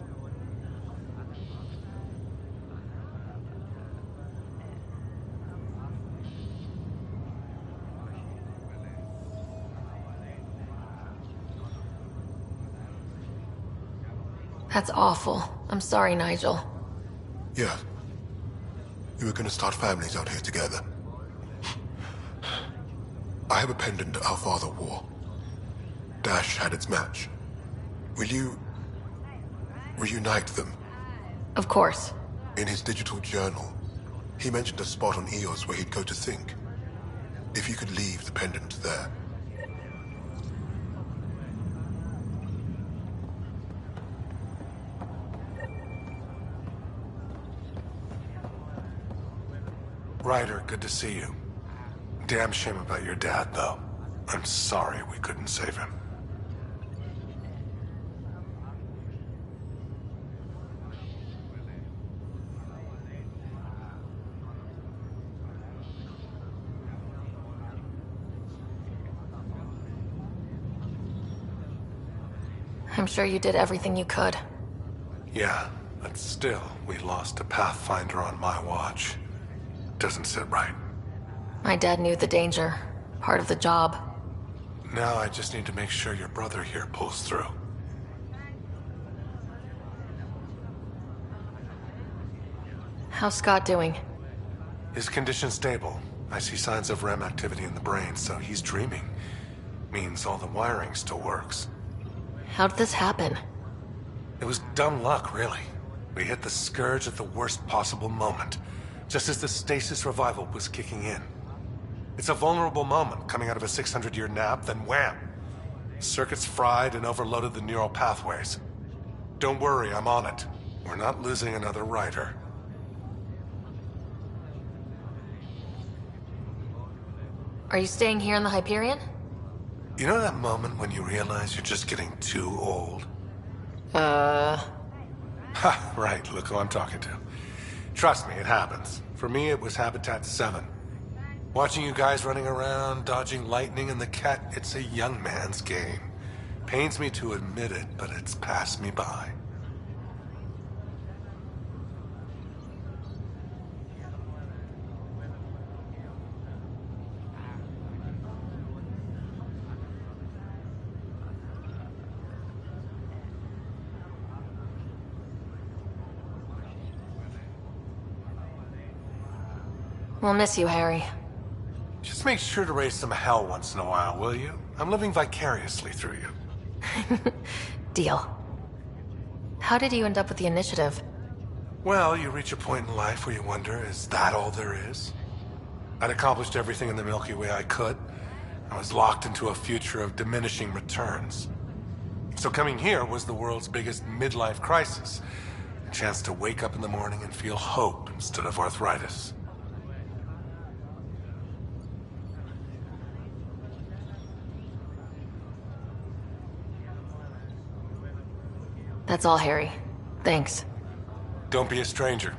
That's awful. I'm sorry, Nigel. Yeah. We were gonna start families out here together. I have a pendant our father wore. Dash had its match. Will you reunite them? Of course. In his digital journal, he mentioned a spot on Eos where he'd go to think. If you could leave the pendant there. Ryder, good to see you. Damn shame about your dad, though. I'm sorry we couldn't save him. I'm sure you did everything you could. Yeah, but still, we lost a Pathfinder on my watch. Doesn't sit right. My dad knew the danger. Part of the job. Now I just need to make sure your brother here pulls through. How's Scott doing? His condition's stable. I see signs of REM activity in the brain, so he's dreaming. Means all the wiring still works. How did this happen? It was dumb luck, really. We hit the Scourge at the worst possible moment, just as the stasis revival was kicking in. It's a vulnerable moment coming out of a 600-year nap, then wham! Circuits fried and overloaded the neural pathways. Don't worry, I'm on it. We're not losing another Ryder. Are you staying here in the Hyperion? You know that moment when you realize you're just getting too old? Ha, right, look who I'm talking to. Trust me, it happens. For me, it was Habitat 7. Watching you guys running around, dodging lightning and the cat, it's a young man's game. Pains me to admit it, but it's passed me by. We'll miss you, Harry. Just make sure to raise some hell once in a while, will you? I'm living vicariously through you. Deal. How did you end up with the initiative? Well, you reach a point in life where you wonder, is that all there is? I'd accomplished everything in the Milky Way I could. I was locked into a future of diminishing returns. So coming here was the world's biggest midlife crisis. A chance to wake up in the morning and feel hope instead of arthritis. That's all, Harry. Thanks. Don't be a stranger.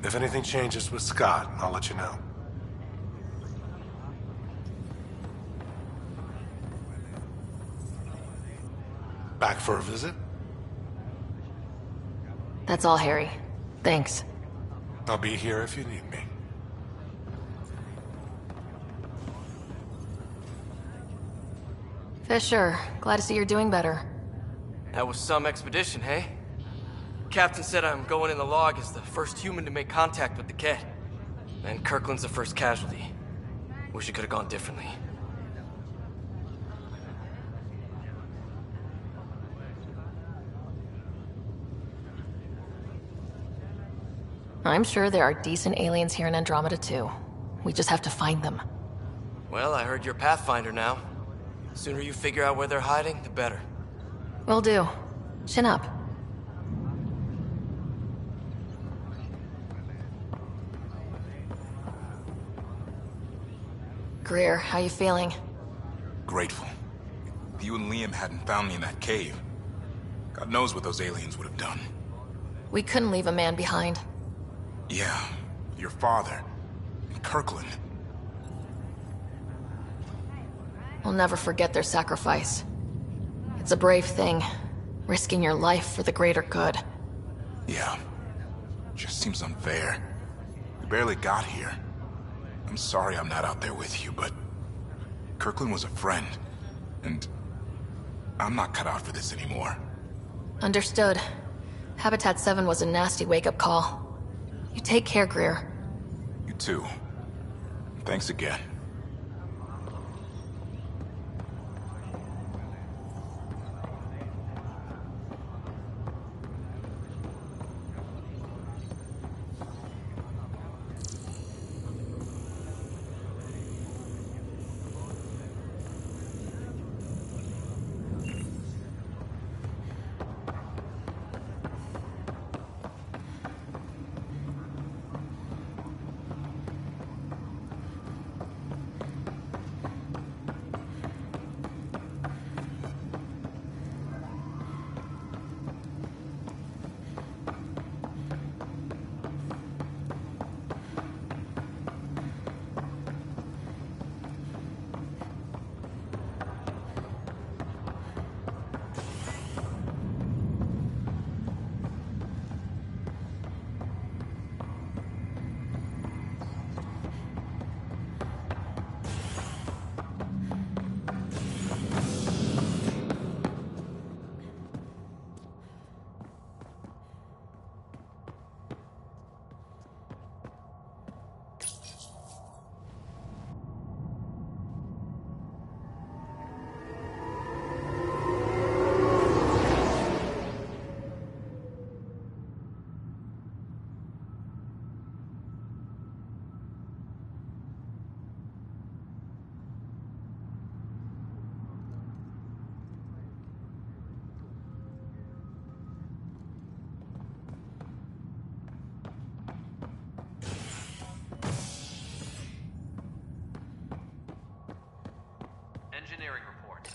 If anything changes with Scott, I'll let you know. Back for a visit? That's all, Harry. Thanks. I'll be here if you need me. Fisher, glad to see you're doing better. That was some expedition, hey? Captain said I'm going in the log as the first human to make contact with the Ket. And Kirkland's the first casualty. Wish it could have gone differently. I'm sure there are decent aliens here in Andromeda too. We just have to find them. Well, I heard you're Pathfinder now. The sooner you figure out where they're hiding, the better. Will do. Chin up. Greer, how you feeling? Grateful. If you and Liam hadn't found me in that cave, God knows what those aliens would have done. We couldn't leave a man behind. Yeah, your father, and Kirkland. We'll never forget their sacrifice. It's a brave thing, risking your life for the greater good. Yeah, just seems unfair. We barely got here. I'm sorry I'm not out there with you, but Kirkland was a friend, and I'm not cut out for this anymore. Understood. Habitat 7 was a nasty wake-up call. You take care, Greer. You too. Thanks again.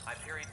Hyperion.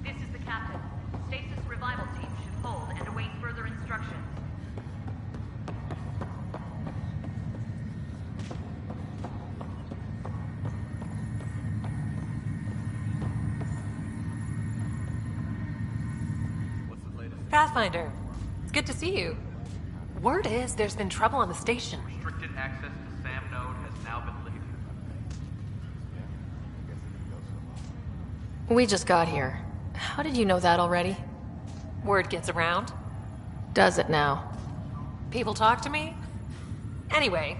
This is the captain. Stasis revival team should hold and await further instructions. Pathfinder, it's good to see you. Word is there's been trouble on the station. Restricted access to SAM node has now been lifted. We just got here. How did you know that already? Word gets around. Does it now? People talk to me. Anyway,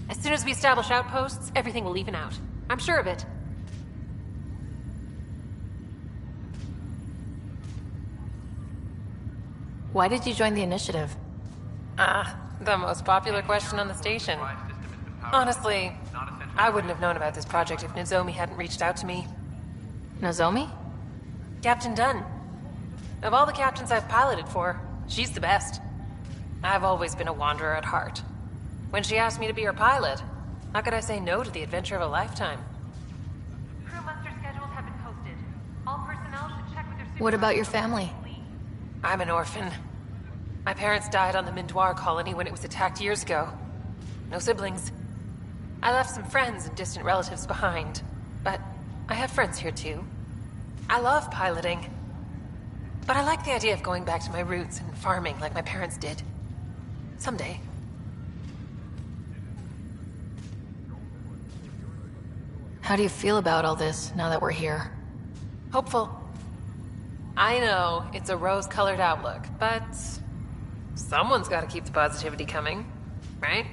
as soon as we establish outposts, everything will even out. I'm sure of it. Why did you join the initiative? The most popular question on the station. Honestly, I wouldn't have known about this project if Nozomi hadn't reached out to me. Nozomi? Captain Dunn. Of all the captains I've piloted for, she's the best. I've always been a wanderer at heart. When she asked me to be her pilot, how could I say no to the adventure of a lifetime? Crew muster schedules have been posted. All personnel should check with their What about your family? I'm an orphan. My parents died on the Mindoir colony when it was attacked years ago. No siblings. I left some friends and distant relatives behind, but I have friends here too. I love piloting. But I like the idea of going back to my roots and farming like my parents did. Someday. How do you feel about all this now that we're here? Hopeful. I know it's a rose-colored outlook, but someone's got to keep the positivity coming, right?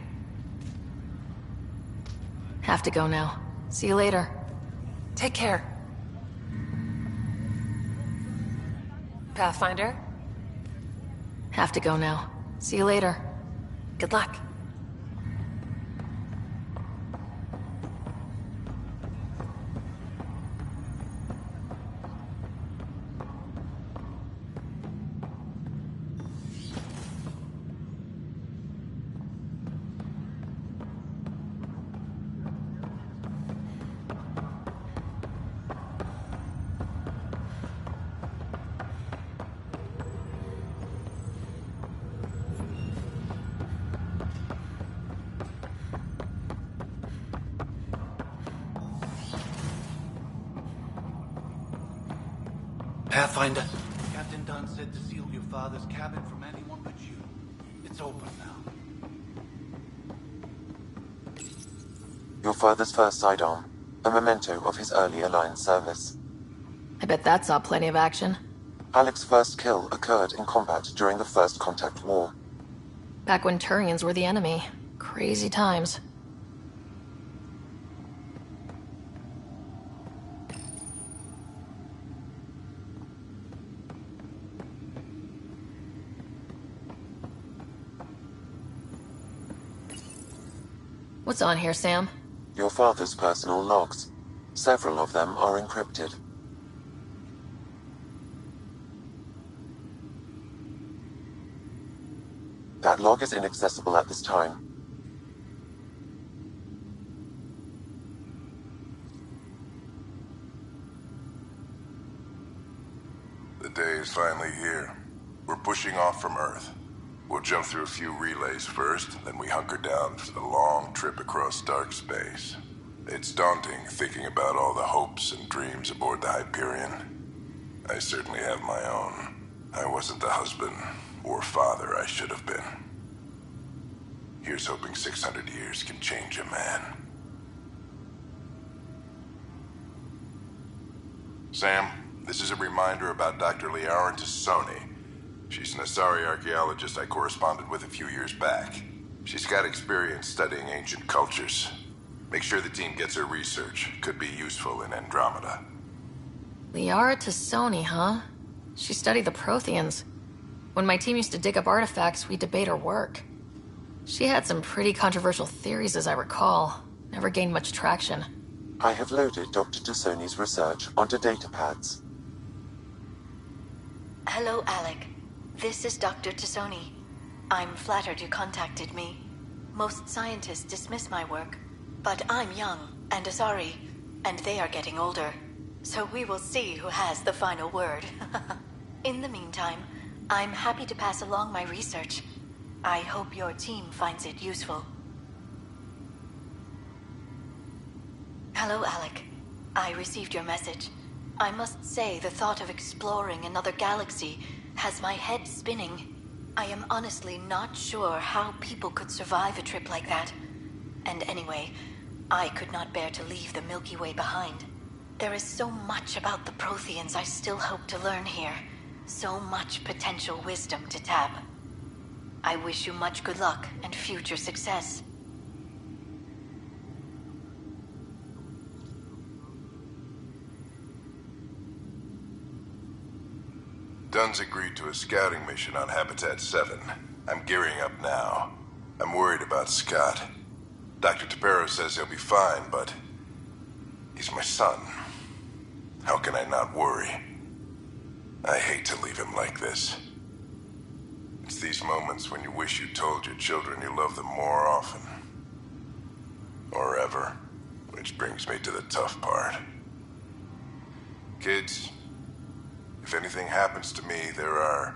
Have to go now. See you later. Take care. Pathfinder? Have to go now. See you later. Good luck. Pathfinder. Captain Dunn said to seal your father's cabin from anyone but you. It's open now. Your father's first sidearm, a memento of his early Alliance service. I bet that saw plenty of action. Alec's first kill occurred in combat during the First Contact War. Back when Turians were the enemy. Crazy times. What's on here, Sam? Your father's personal logs. Several of them are encrypted. That log is inaccessible at this time. finally here. We're pushing off from Earth. We'll jump through a few relays first, then we hunker down for the long trip across dark space. It's daunting thinking about all the hopes and dreams aboard the Hyperion. I certainly have my own. I wasn't the husband or father I should have been. Here's hoping 600 years can change a man. Sam, this is a reminder about Dr. Liara Tassoni. She's an Asari archaeologist I corresponded with a few years back. She's got experience studying ancient cultures. Make sure the team gets her research. Could be useful in Andromeda. Liara Tassoni, huh? She studied the Protheans. When my team used to dig up artifacts, we'd debate her work. She had some pretty controversial theories, as I recall. Never gained much traction. I have loaded Dr. Tassoni's research onto datapads. Hello, Alec. This is Dr. Tassoni. I'm flattered you contacted me. Most scientists dismiss my work, but I'm young and Asari, and they are getting older. So we will see who has the final word. In the meantime, I'm happy to pass along my research. I hope your team finds it useful. Hello, Alec. I received your message. I must say the thought of exploring another galaxy has my head spinning. I am honestly not sure how people could survive a trip like that. And anyway, I could not bear to leave the Milky Way behind. There is so much about the Protheans I still hope to learn here. So much potential wisdom to tap. I wish you much good luck and future success. Dunn's agreed to a scouting mission on Habitat 7. I'm gearing up now. I'm worried about Scott. Dr. Tapero says he'll be fine, but he's my son. How can I not worry? I hate to leave him like this. It's these moments when you wish you told your children you love them more often. Or ever. Which brings me to the tough part. Kids, if anything happens to me, there are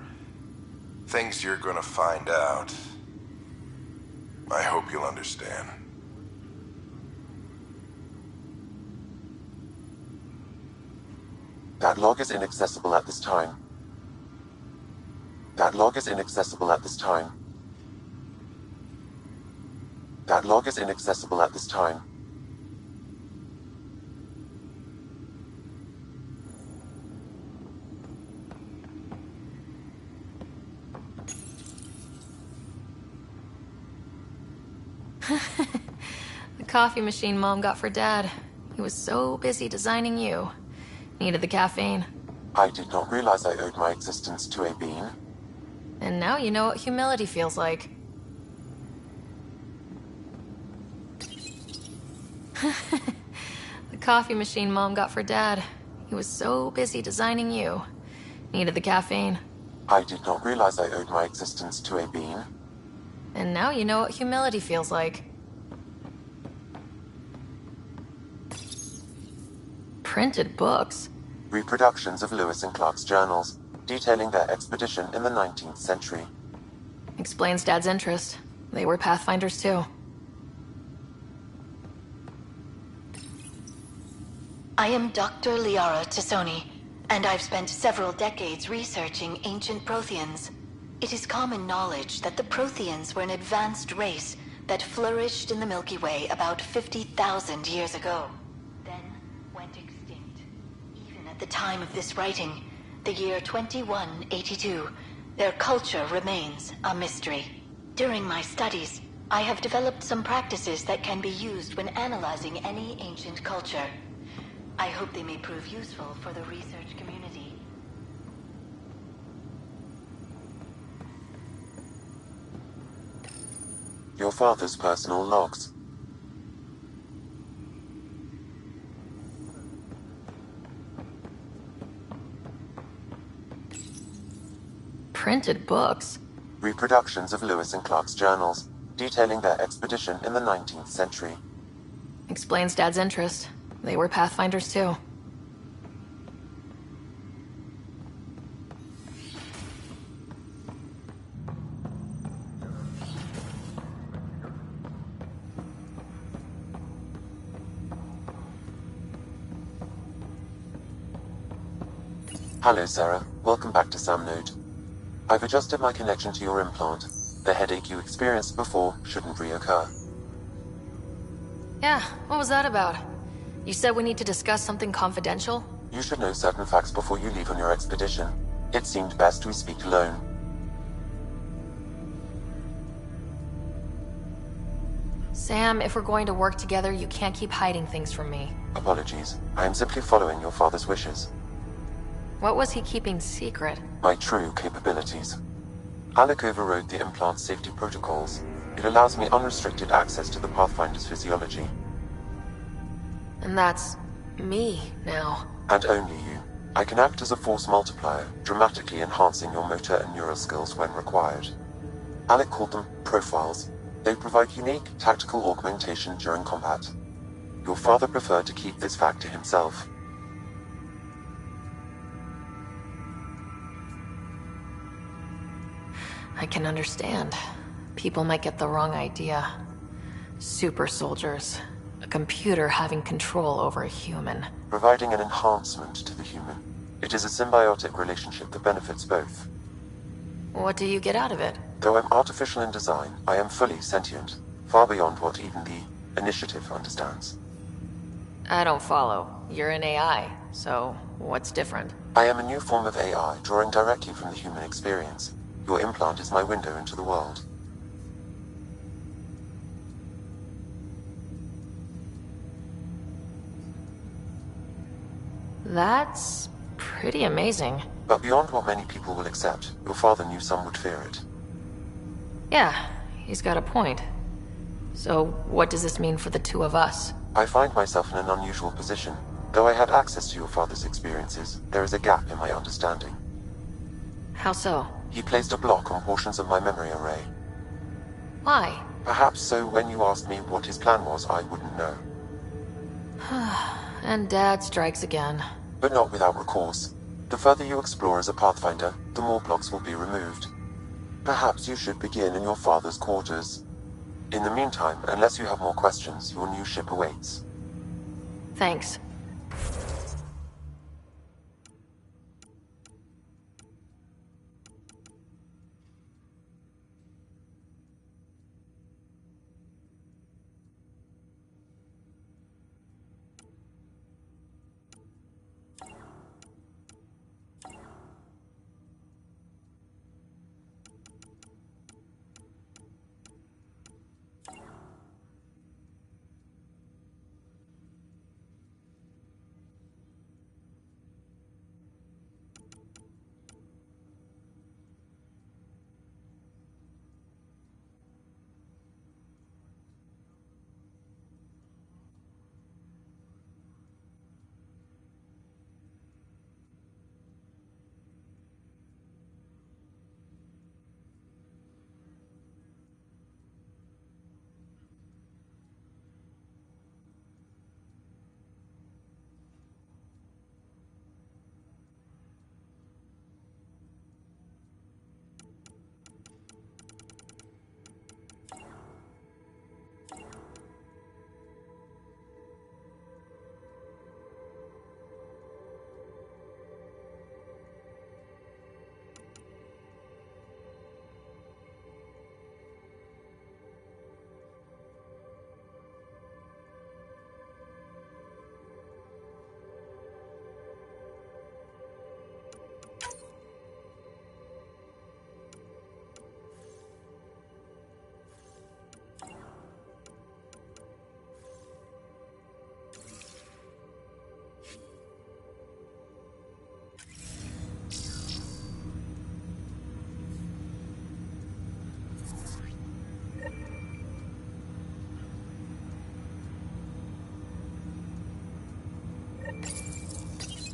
things you're gonna find out. I hope you'll understand. That log is inaccessible at this time. That log is inaccessible at this time. That log is inaccessible at this time. The coffee machine Mom got for Dad. He was so busy designing you. Needed the caffeine. I did not realize I owed my existence to a being. And now you know what humility feels like. The coffee machine Mom got for Dad. He was so busy designing you. Needed the caffeine. I did not realize I owed my existence to a being. And now you know what humility feels like. Printed books. Reproductions of Lewis and Clark's journals, detailing their expedition in the 19th century. Explains Dad's interest. They were Pathfinders too. I am Dr. Liara Tassoni, and I've spent several decades researching ancient Protheans. It is common knowledge that the Protheans were an advanced race that flourished in the Milky Way about 50,000 years ago. Then went extinct. Even at the time of this writing, the year 2182, their culture remains a mystery. During my studies, I have developed some practices that can be used when analyzing any ancient culture. I hope they may prove useful for the research community. Your father's personal logs. Printed books. Reproductions of Lewis and Clark's journals, detailing their expedition in the 19th century. Explains Dad's interest. They were Pathfinders too. Hello, Sarah. Welcome back to Sam Node. I've adjusted my connection to your implant. The headache you experienced before shouldn't reoccur. Yeah, what was that about? You said we need to discuss something confidential? You should know certain facts before you leave on your expedition. It seemed best we speak alone. Sam, if we're going to work together, you can't keep hiding things from me. Apologies. I am simply following your father's wishes. What was he keeping secret? My true capabilities. Alec overrode the implant's safety protocols. It allows me unrestricted access to the Pathfinder's physiology. And that's me now. And only you. I can act as a force multiplier, dramatically enhancing your motor and neural skills when required. Alec called them profiles. They provide unique, tactical augmentation during combat. Your father preferred to keep this fact to himself. I can understand. People might get the wrong idea. Super soldiers. A computer having control over a human. Providing an enhancement to the human. It is a symbiotic relationship that benefits both. What do you get out of it? Though I'm artificial in design, I am fully sentient. Far beyond what even the Initiative understands. I don't follow. You're an AI, so what's different? I am a new form of AI, drawing directly from the human experience. Your implant is my window into the world. That's pretty amazing. But beyond what many people will accept, your father knew some would fear it. Yeah, he's got a point. So what does this mean for the two of us? I find myself in an unusual position. Though I had access to your father's experiences, there is a gap in my understanding. How so? He placed a block on portions of my memory array. Why? Perhaps so when you asked me what his plan was, I wouldn't know. And Dad strikes again. But not without recourse. The further you explore as a Pathfinder, the more blocks will be removed. Perhaps you should begin in your father's quarters. In the meantime, unless you have more questions, your new ship awaits. Thanks.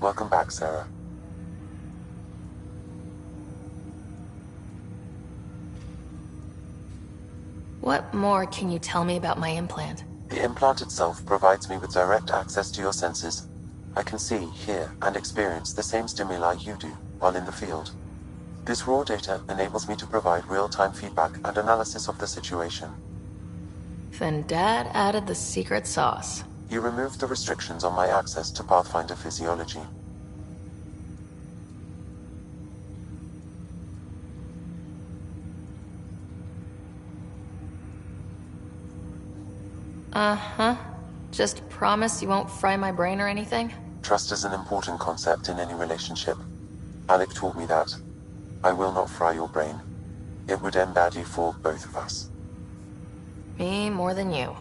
Welcome back, Sarah. What more can you tell me about my implant? The implant itself provides me with direct access to your senses. I can see, hear, and experience the same stimuli you do while in the field. This raw data enables me to provide real-time feedback and analysis of the situation. Then Dad added the secret sauce. You removed the restrictions on my access to Pathfinder physiology. Uh-huh. Just promise you won't fry my brain or anything? Trust is an important concept in any relationship. Alec taught me that. I will not fry your brain. It would end badly for both of us. Me more than you.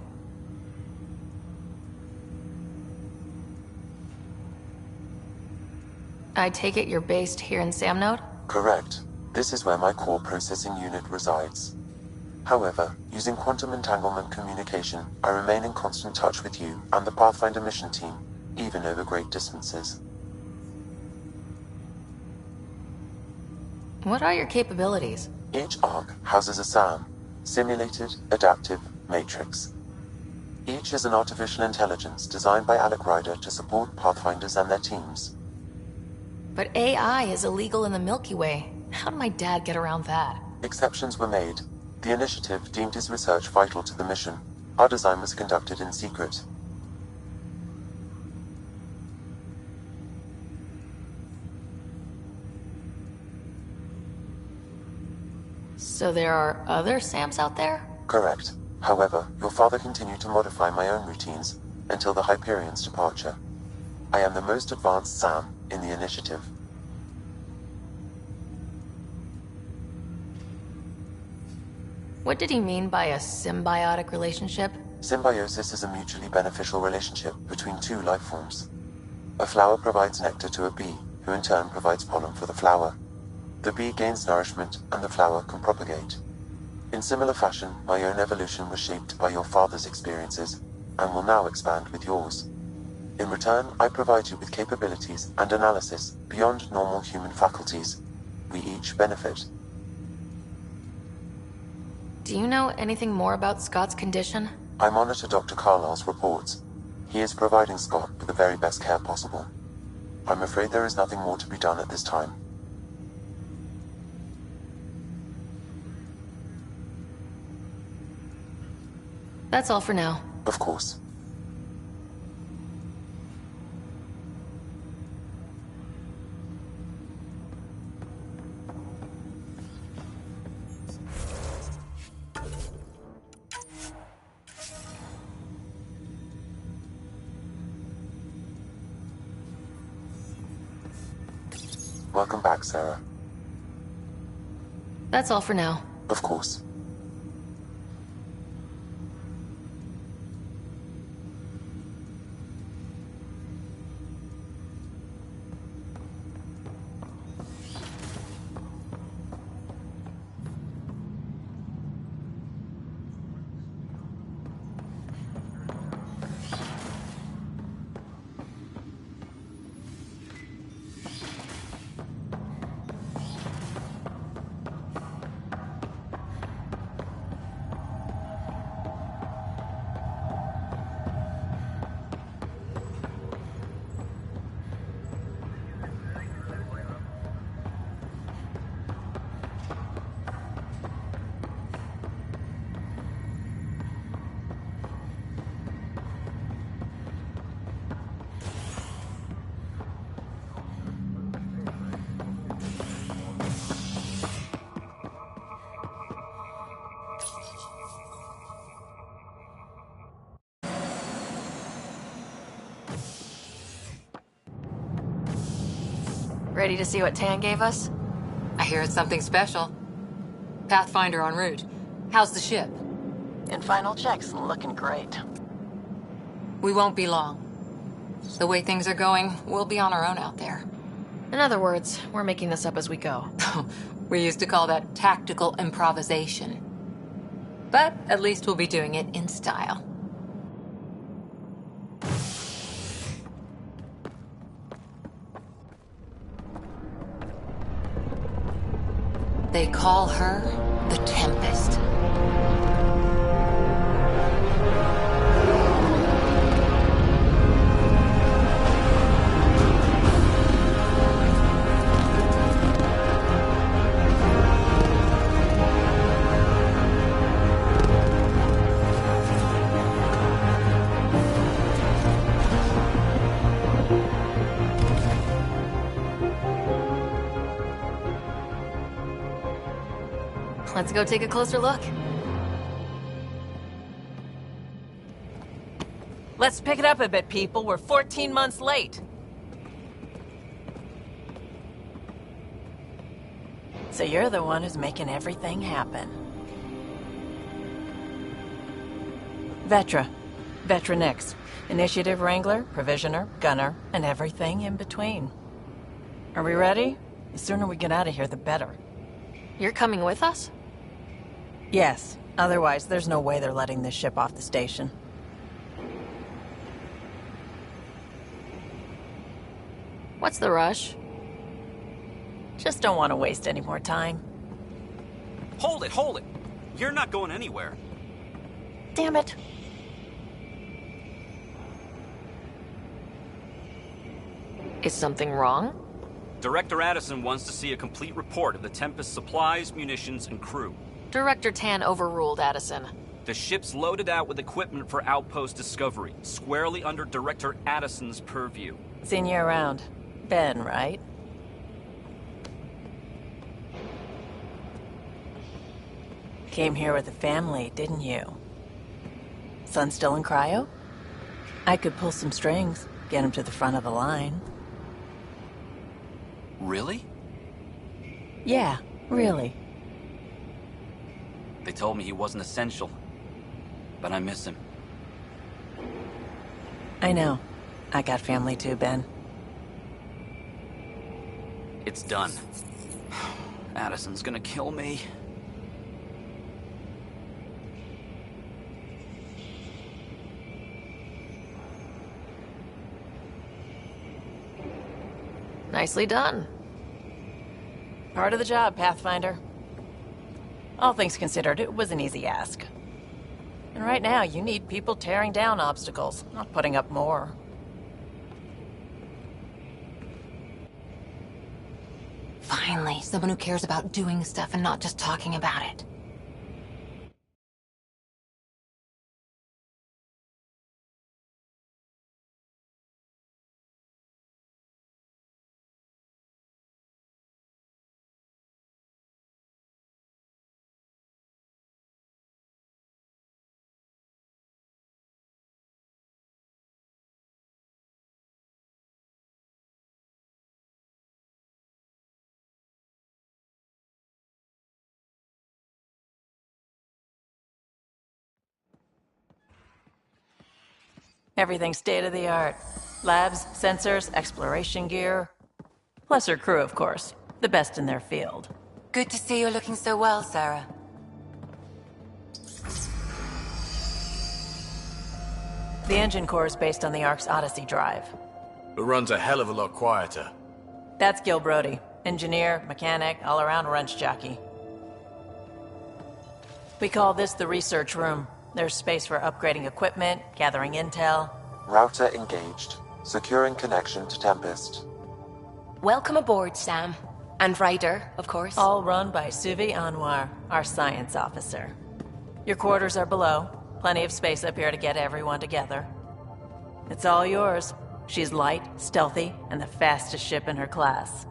I take it you're based here in Samnode? Correct. This is where my core processing unit resides. However, using quantum entanglement communication, I remain in constant touch with you and the Pathfinder mission team, even over great distances. What are your capabilities? Each arc houses a SAM, Simulated Adaptive Matrix. Each is an artificial intelligence designed by Alec Ryder to support Pathfinders and their teams. But AI is illegal in the Milky Way. How did my dad get around that? Exceptions were made. The initiative deemed his research vital to the mission. Our design was conducted in secret. So there are other SAMs out there? Correct. However, your father continued to modify my own routines until the Hyperion's departure. I am the most advanced SAM in the initiative. What did he mean by a symbiotic relationship? Symbiosis is a mutually beneficial relationship between two life forms. A flower provides nectar to a bee, who in turn provides pollen for the flower. The bee gains nourishment, and the flower can propagate. In similar fashion, my own evolution was shaped by your father's experiences, and will now expand with yours. In return, I provide you with capabilities and analysis beyond normal human faculties. We each benefit. Do you know anything more about Scott's condition? I monitor Dr. Carlisle's reports. He is providing Scott with the very best care possible. I'm afraid there is nothing more to be done at this time. That's all for now. Of course. Welcome back, Sarah. That's all for now. Of course. Ready to see what Tan gave us? I hear it's something special. Pathfinder en route. How's the ship? In final checks, looking great. We won't be long. The way things are going, we'll be on our own out there. In other words, we're making this up as we go. We used to call that tactical improvisation. But at least we'll be doing it in style. They call her the Tempest. Let's go take a closer look. Let's pick it up a bit, people. We're 14 months late. So you're the one who's making everything happen. Vetra. Vetra Nix. Initiative Wrangler, Provisioner, Gunner, and everything in between. Are we ready? The sooner we get out of here, the better. You're coming with us? Yes. Otherwise, there's no way they're letting this ship off the station. What's the rush? Just don't want to waste any more time. Hold it, hold it! You're not going anywhere. Damn it. Is something wrong? Director Addison wants to see a complete report of the Tempest's supplies, munitions, and crew. Director Tan overruled Addison. The ship's loaded out with equipment for outpost discovery, squarely under Director Addison's purview. Seen you around. Ben, right? Came here with a family, didn't you? Son still in cryo? I could pull some strings, get him to the front of the line. Really? Yeah, really. They told me he wasn't essential, but I miss him. I know. I got family too, Ben. It's done. Addison's gonna kill me. Nicely done. Part of the job, Pathfinder. All things considered, it was an easy ask. And right now, you need people tearing down obstacles, not putting up more. Finally, someone who cares about doing stuff and not just talking about it. Everything's state-of-the-art. Labs, sensors, exploration gear. Plus her crew, of course. The best in their field. Good to see you're looking so well, Sarah. The engine core is based on the Ark's Odyssey drive. It runs a hell of a lot quieter. That's Gil Brody. Engineer, mechanic, all-around wrench jockey. We call this the research room. There's space for upgrading equipment, gathering intel. Router engaged. Securing connection to Tempest. Welcome aboard, Sam. And Ryder, of course. All run by Suvi Anwar, our science officer. Your quarters are below. Plenty of space up here to get everyone together. It's all yours. She's light, stealthy, and the fastest ship in her class.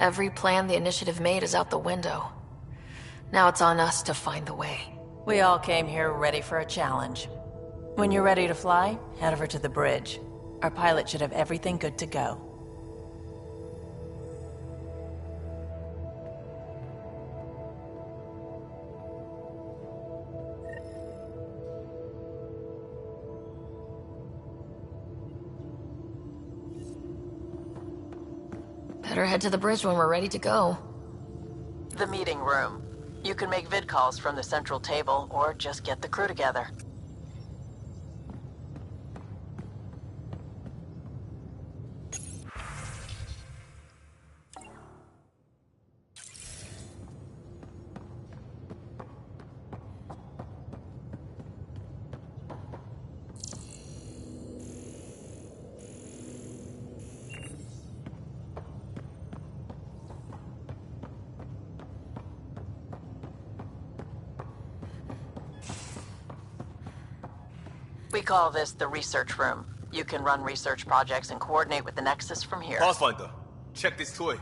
Every plan the Initiative made is out the window. Now it's on us to find the way. We all came here ready for a challenge. When you're ready to fly, head over to the bridge. Our pilot should have everything good to go. Better head to the bridge when we're ready to go. The meeting room. You can make vid calls from the central table, or just get the crew together. We call this the research room. You can run research projects and coordinate with the Nexus from here. Pathfinder, check this toy.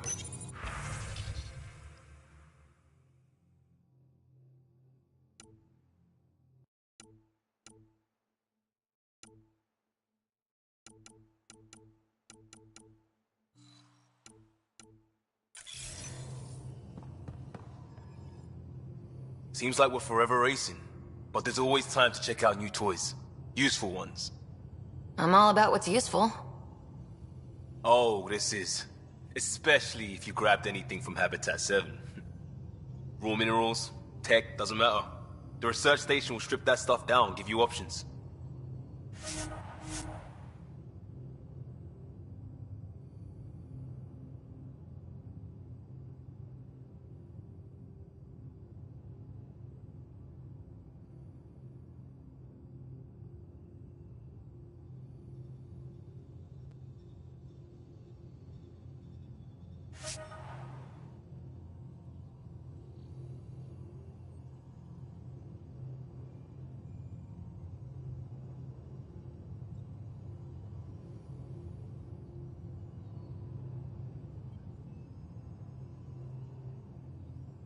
Seems like we're forever racing, but there's always time to check out new toys. Useful ones. I'm all about what's useful. Oh, this is. Especially if you grabbed anything from Habitat 7. Raw minerals, tech, doesn't matter. The research station will strip that stuff down and give you options.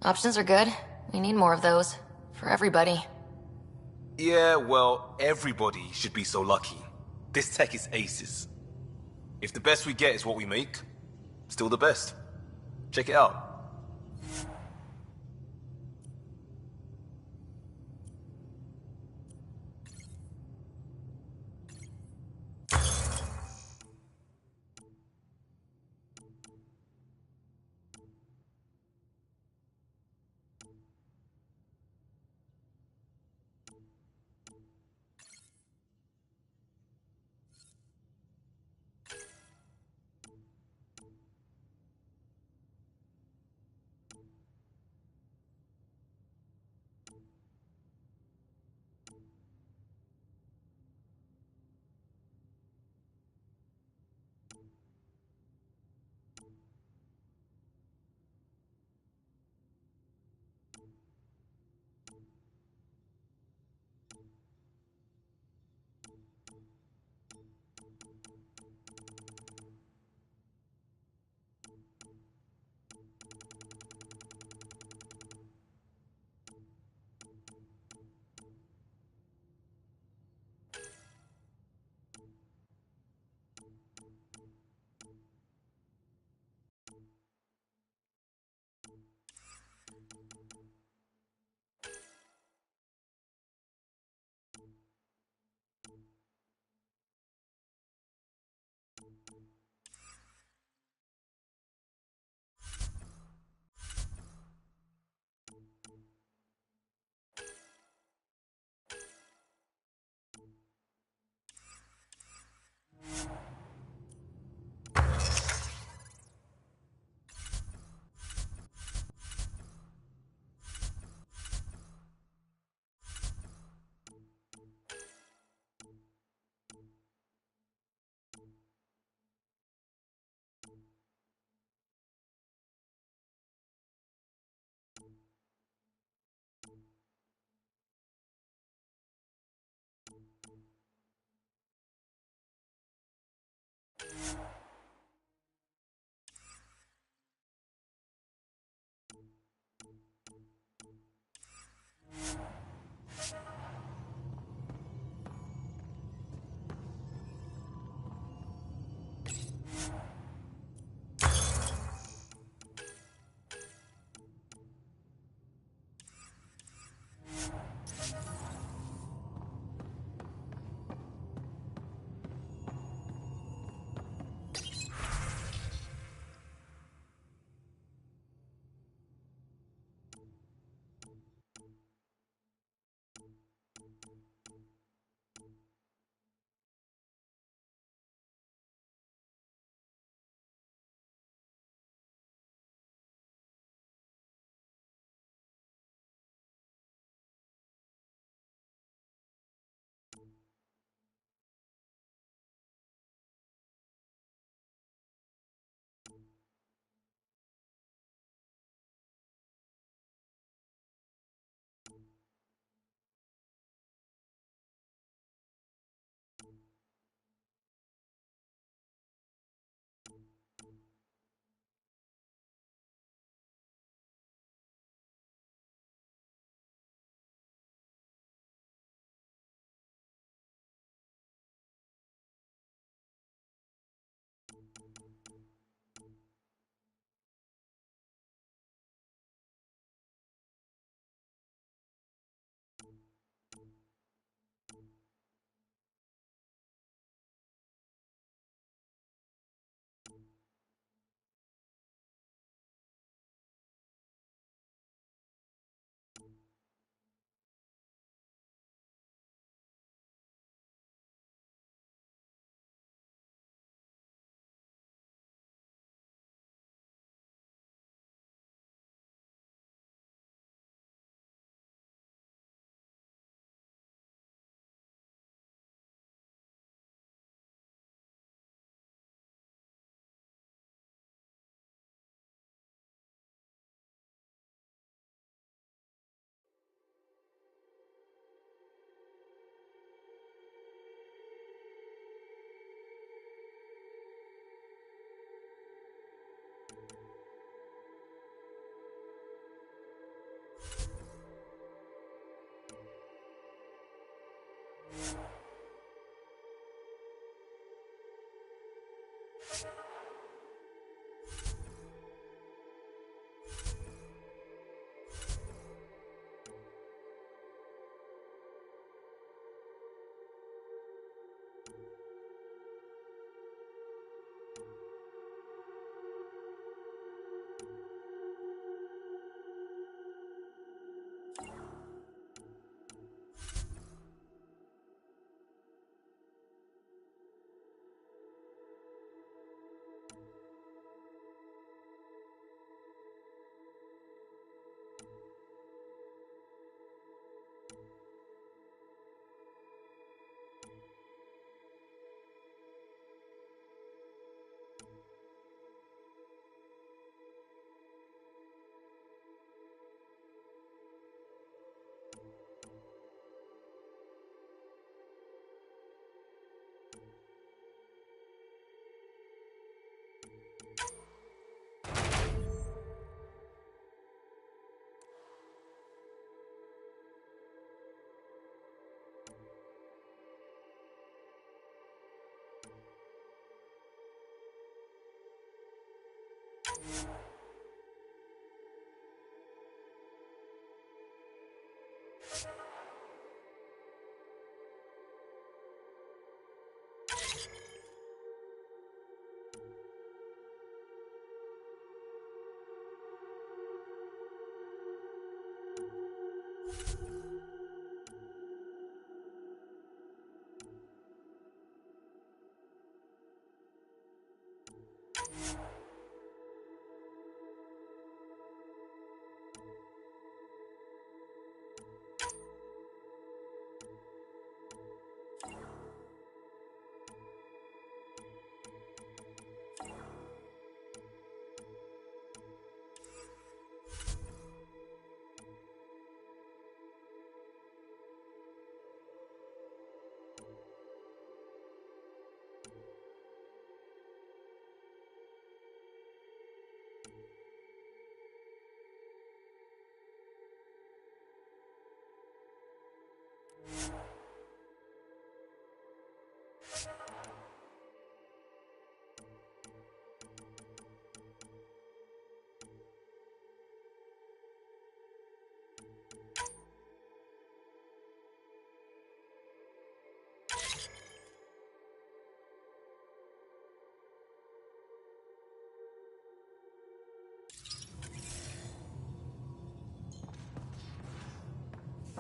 Options are good. We need more of those. For everybody. Yeah, well, everybody should be so lucky. This tech is aces. If the best we get is what we make, still the best. Check it out.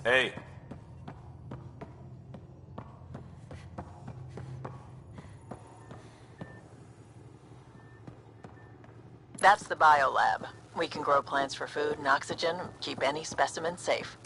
Hey. That's the biolab. We can grow plants for food and oxygen, keep any specimen safe.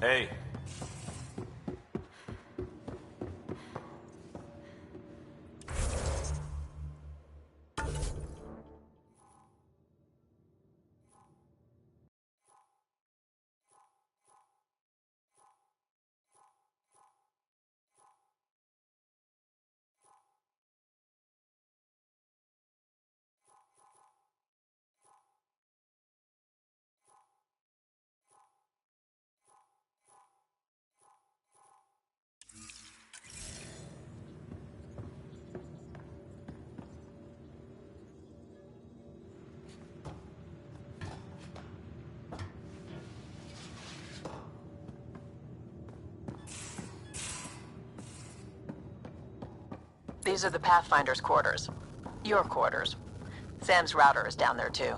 Hey. These are the Pathfinder's quarters. Your quarters. Sam's router is down there too.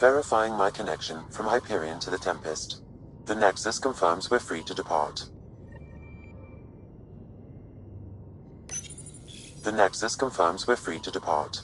Verifying my connection from Hyperion to the Tempest. The Nexus confirms we're free to depart. The Nexus confirms we're free to depart.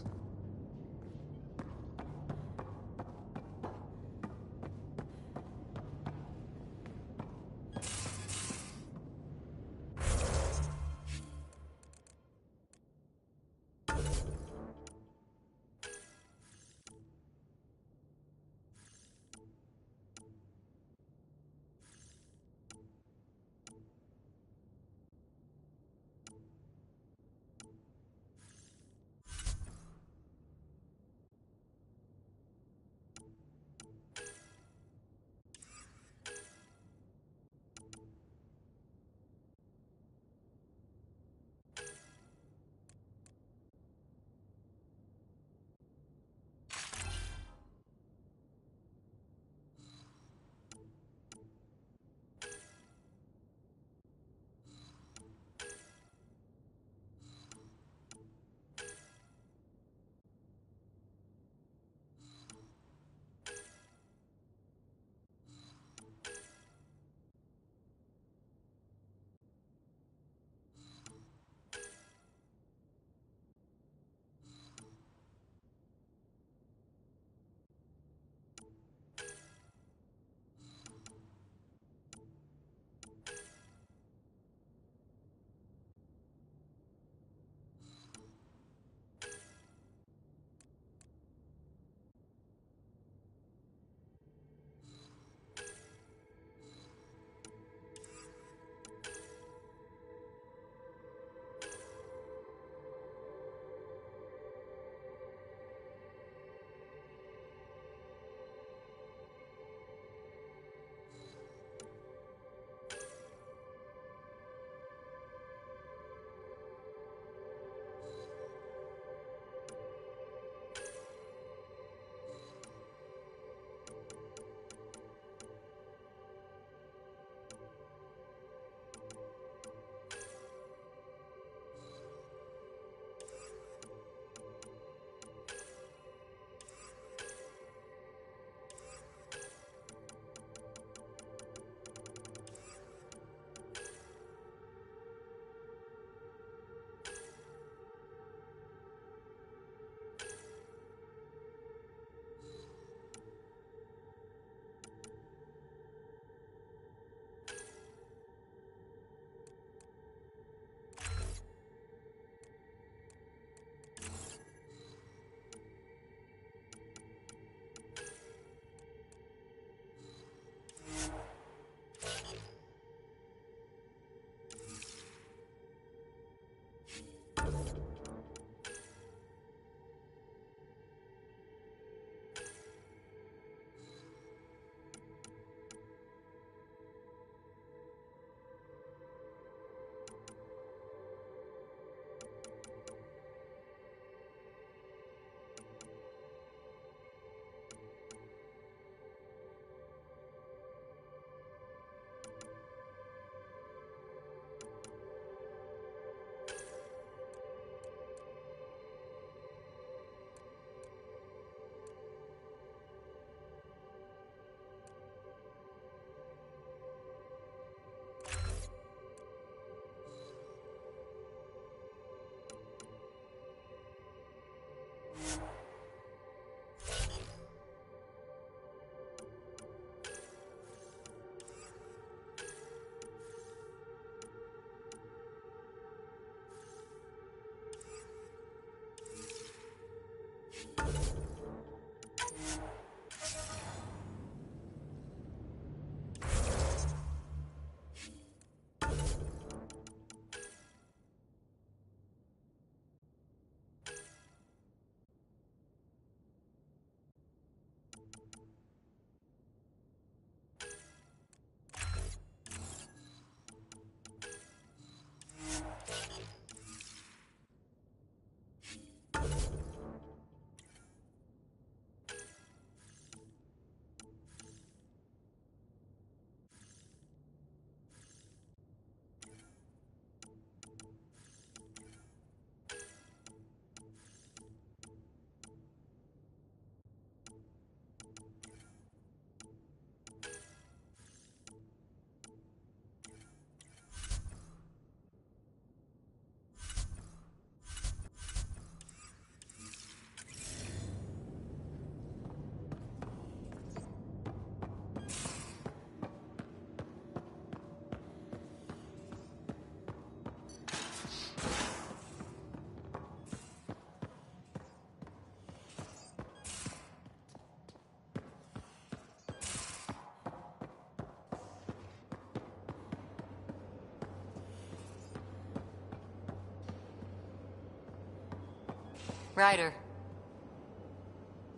Ryder.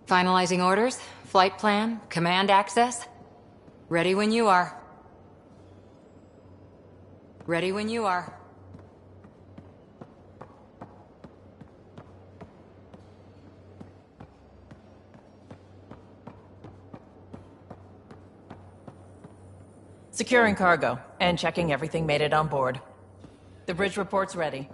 Finalizing orders, flight plan, command access. Ready when you are. Ready when you are. Securing cargo and checking everything made it on board. The bridge report's ready.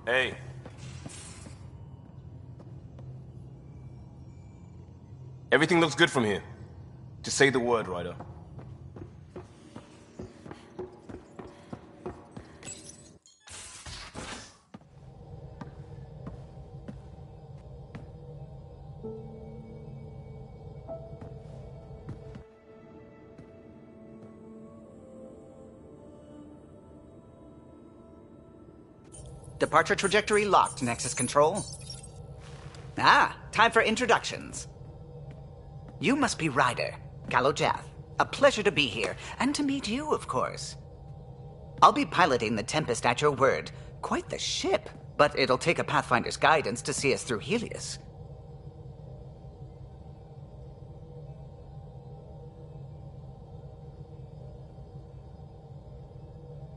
Hey. Everything looks good from here. Just say the word, Ryder. Departure trajectory locked, Nexus Control. Ah, time for introductions. You must be Ryder, Kalojath. A pleasure to be here, and to meet you, of course. I'll be piloting the Tempest at your word. Quite the ship, but it'll take a Pathfinder's guidance to see us through Helios.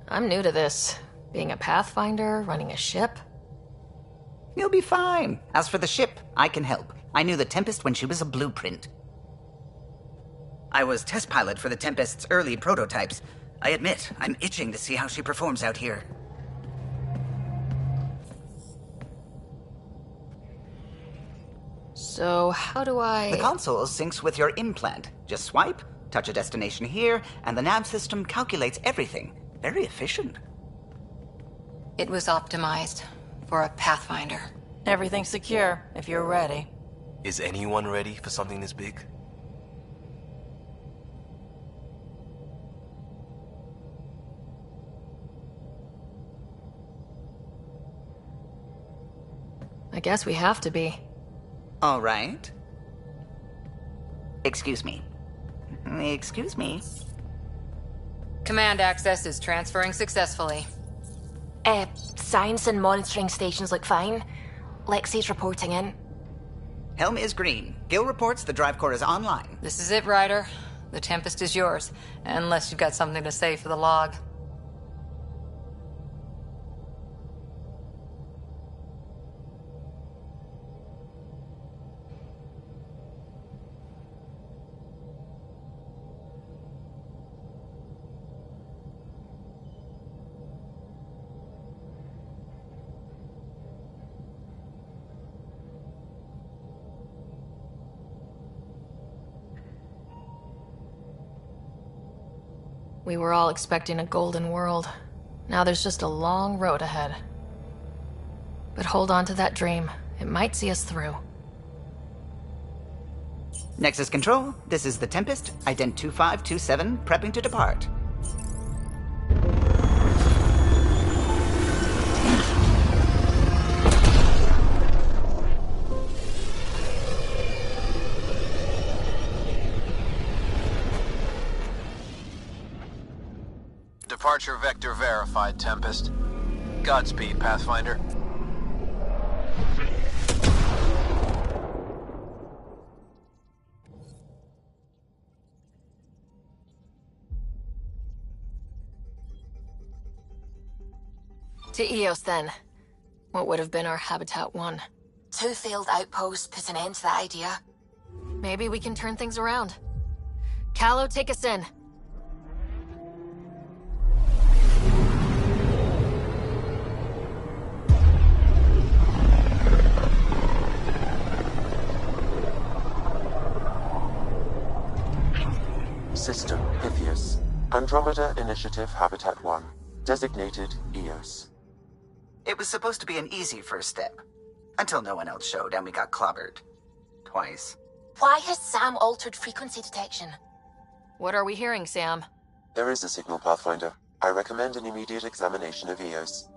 I'm new to this. Being a Pathfinder, running a ship. You'll be fine. As for the ship, I can help. I knew the Tempest when she was a blueprint. I was test pilot for the Tempest's early prototypes. I admit, I'm itching to see how she performs out here. So, how do I... The console syncs with your implant. Just swipe, touch a destination here, and the nav system calculates everything. Very efficient. It was optimized for a Pathfinder. Everything's secure, if you're ready. Is anyone ready for something this big? I guess we have to be. All right. Excuse me. Excuse me. Command access is transferring successfully. Science and monitoring stations look fine. Lexi's reporting in. Helm is green. Gil reports the drive core is online. This is it, Ryder. The Tempest is yours, unless you've got something to say for the log. We were all expecting a golden world. Now there's just a long road ahead. But hold on to that dream. It might see us through. Nexus Control, this is the Tempest, Ident 2527, prepping to depart. Departure vector verified, Tempest. Godspeed, Pathfinder. To Eos, then. What would have been our Habitat 1? 2 failed outposts put an end to that idea. Maybe we can turn things around. Calo, take us in. System Pythias. Andromeda Initiative Habitat 1. Designated Eos. It was supposed to be an easy first step. Until no one else showed and we got clobbered. Twice. Why has Sam altered frequency detection? What are we hearing, Sam? There is a signal, Pathfinder. I recommend an immediate examination of Eos.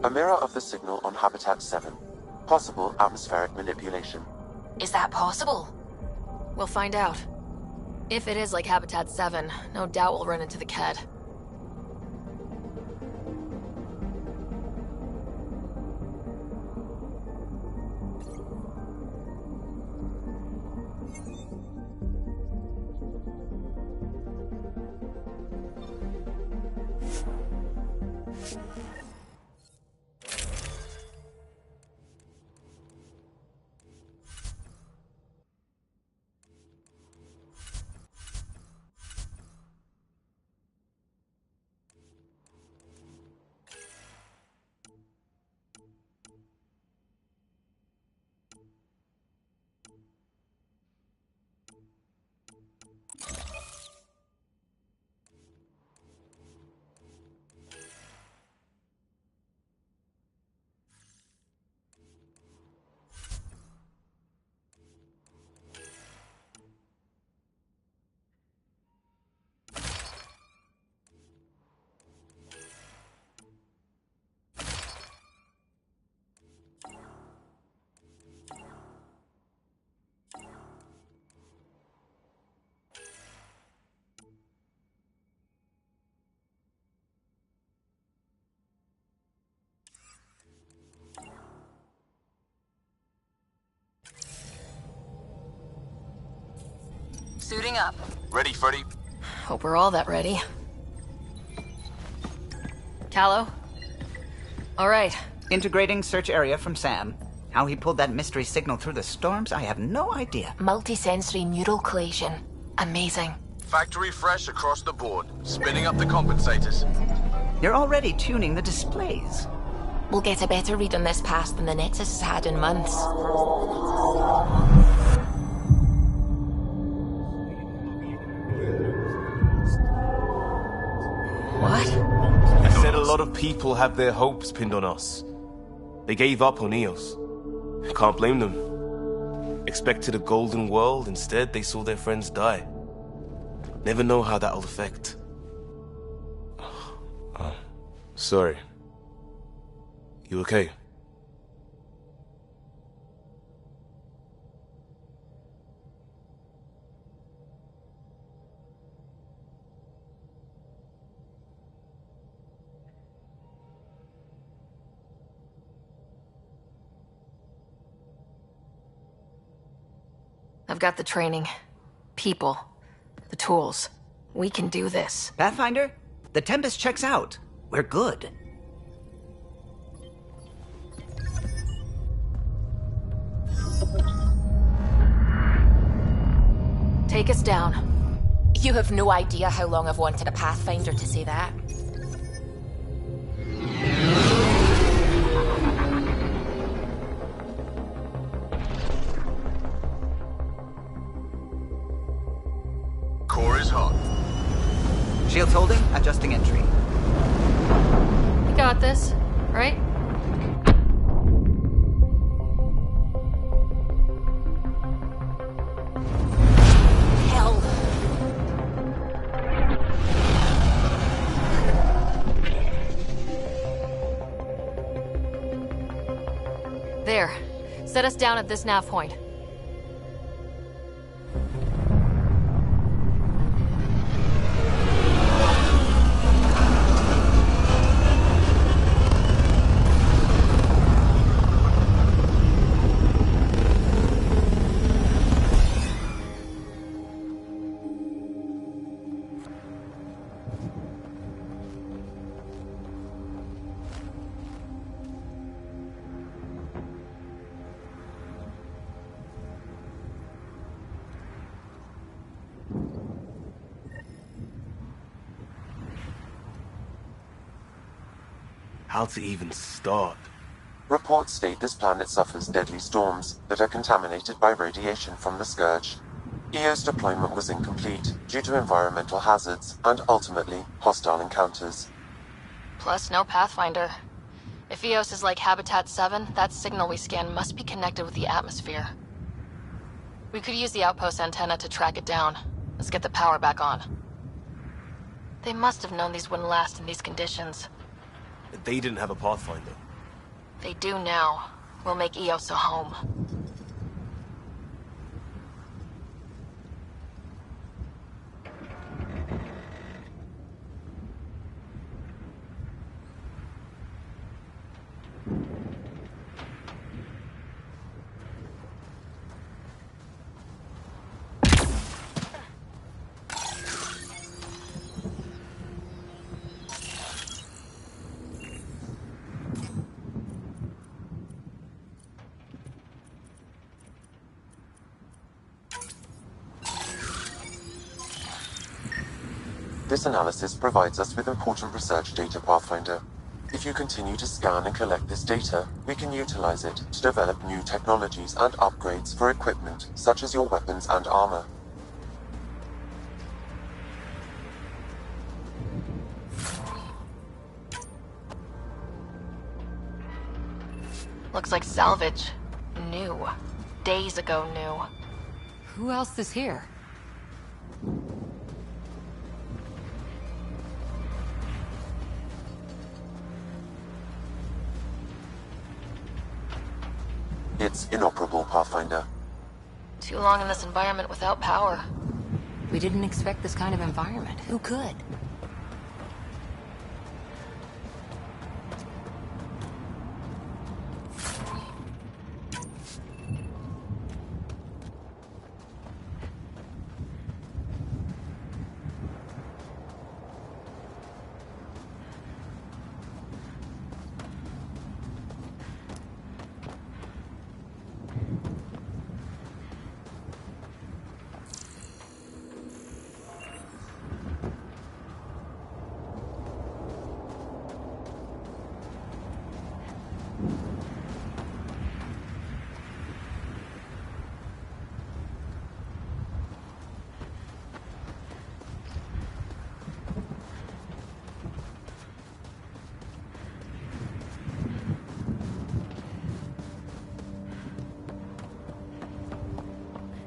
A mirror of the signal on Habitat 7. Possible atmospheric manipulation. Is that possible? We'll find out. If it is like Habitat 7, no doubt we'll run into the Ked. Suiting up. Ready, Freddy? Hope we're all that ready. Callow? All right. Integrating search area from Sam. How he pulled that mystery signal through the storms, I have no idea. Multisensory neural collation. Amazing. Factory fresh across the board. Spinning up the compensators. You're already tuning the displays. We'll get a better read on this pass than the Nexus has had in months. What? I said a lot of people have their hopes pinned on us. They gave up on Eos. I can't blame them. Expected a golden world, instead they saw their friends die. Never know how that'll affect. Sorry. You okay? I've got the training, people, the tools. We can do this. Pathfinder, the Tempest checks out. We're good. Take us down. You have no idea how long I've wanted a Pathfinder to say that. Core is hot. Shields holding, adjusting entry. You got this, right? Hell. There. Set us down at this nav point. How to even start? Reports state this planet suffers deadly storms that are contaminated by radiation from the Scourge. EO's deployment was incomplete due to environmental hazards and, ultimately, hostile encounters. Plus, no Pathfinder. If EOS is like Habitat 7, that signal we scan must be connected with the atmosphere. We could use the outpost antenna to track it down. Let's get the power back on. They must have known these wouldn't last in these conditions. They didn't have a Pathfinder. They do now. We'll make EOS a home. This analysis provides us with important research data, Pathfinder. If you continue to scan and collect this data, we can utilize it to develop new technologies and upgrades for equipment, such as your weapons and armor. Looks like salvage. New. Days ago new. Who else is here? It's inoperable, Pathfinder. Too long in this environment without power. We didn't expect this kind of environment. Who could?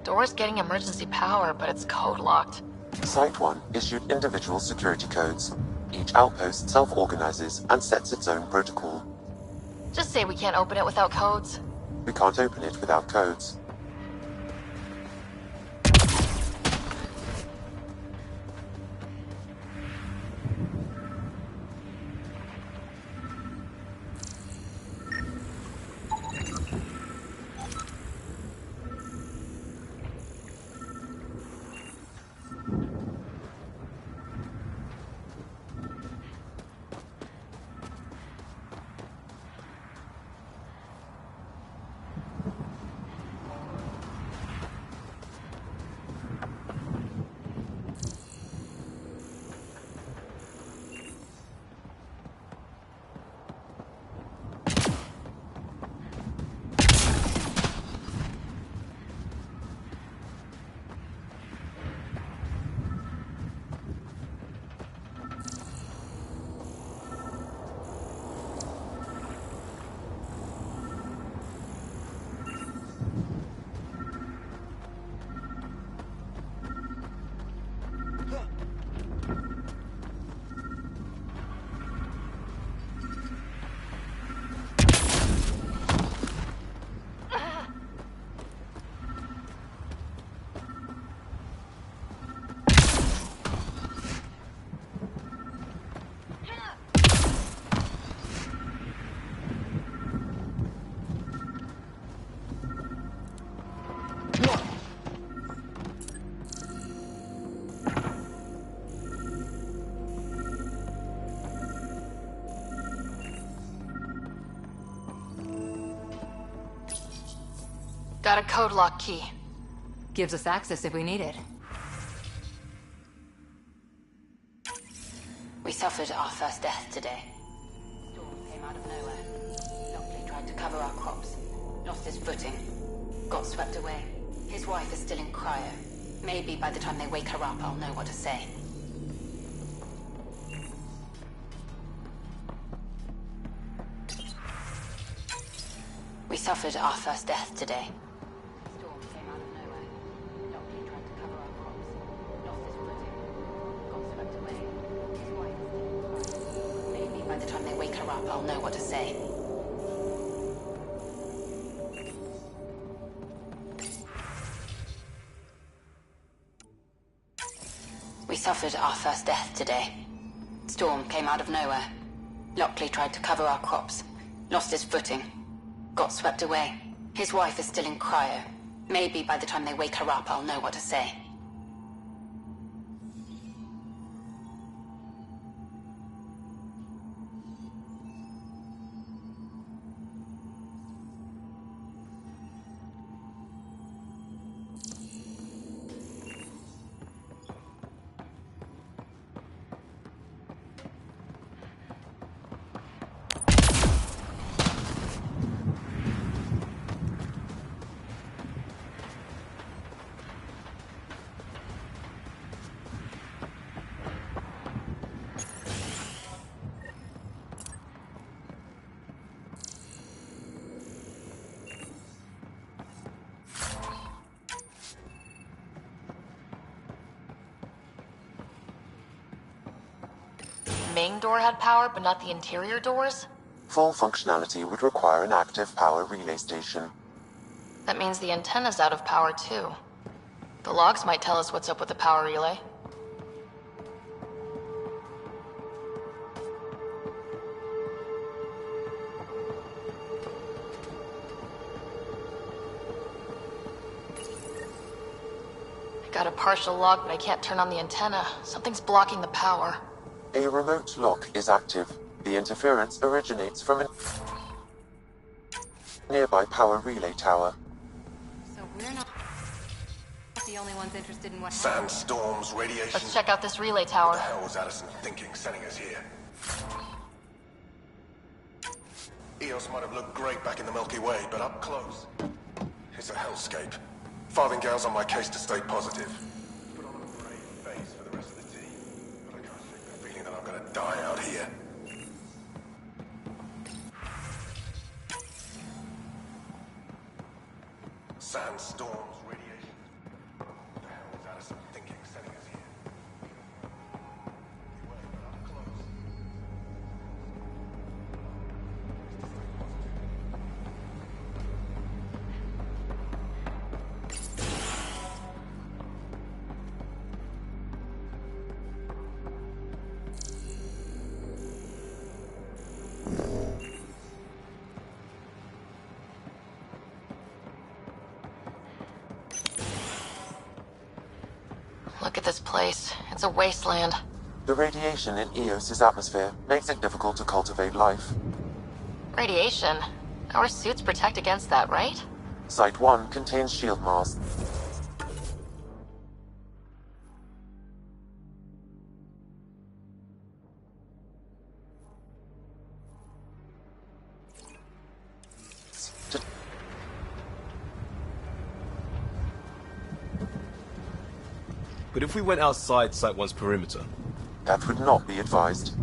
Door's getting emergency power, but it's code locked. Site 1 issued individual security codes. Each outpost self-organizes and sets its own protocol. Just say we can't open it without codes. We can't open it without codes. Got a code lock key. Gives us access if we need it. We suffered our first death today. came out of nowhere. Lockley tried to cover our crops. Lost his footing. Got swept away. His wife is still in cryo. Maybe by the time they wake her up, I'll know what to say. We suffered our first death today. Storm came out of nowhere. Lockley tried to cover our crops. Lost his footing. Got swept away. His wife is still in cryo. Maybe by the time they wake her up, I'll know what to say. We suffered our first death today. Storm came out of nowhere. Lockley tried to cover our crops. Lost his footing. Got swept away. His wife is still in cryo. Maybe by the time they wake her up, I'll know what to say. Main door had power, but not the interior doors? Full functionality would require an active power relay station. That means the antenna's out of power, too. The logs might tell us what's up with the power relay. I got a partial log, but I can't turn on the antenna. Something's blocking the power. A remote lock is active. The interference originates from a nearby power relay tower. So we're not the only ones interested in what Sandstorms, radiation. Let's check out this relay tower. What the hell was Addison thinking sending us here? EOS might have looked great back in the Milky Way, but up close, it's a hellscape. Farthingale's on my case to stay positive. Put on a brave face for the rest of the team, but I can't shake the feeling that I'm gonna die out here. Sandstorms, radiation. What the hell was Addison thinking sending us here? Beware, but up close. Look at this place. It's a wasteland. The radiation in EOS's atmosphere makes it difficult to cultivate life. Radiation? Our suits protect against that, right? Site 1 contains shield masks. But if we went outside Site 1's perimeter? That would not be advised.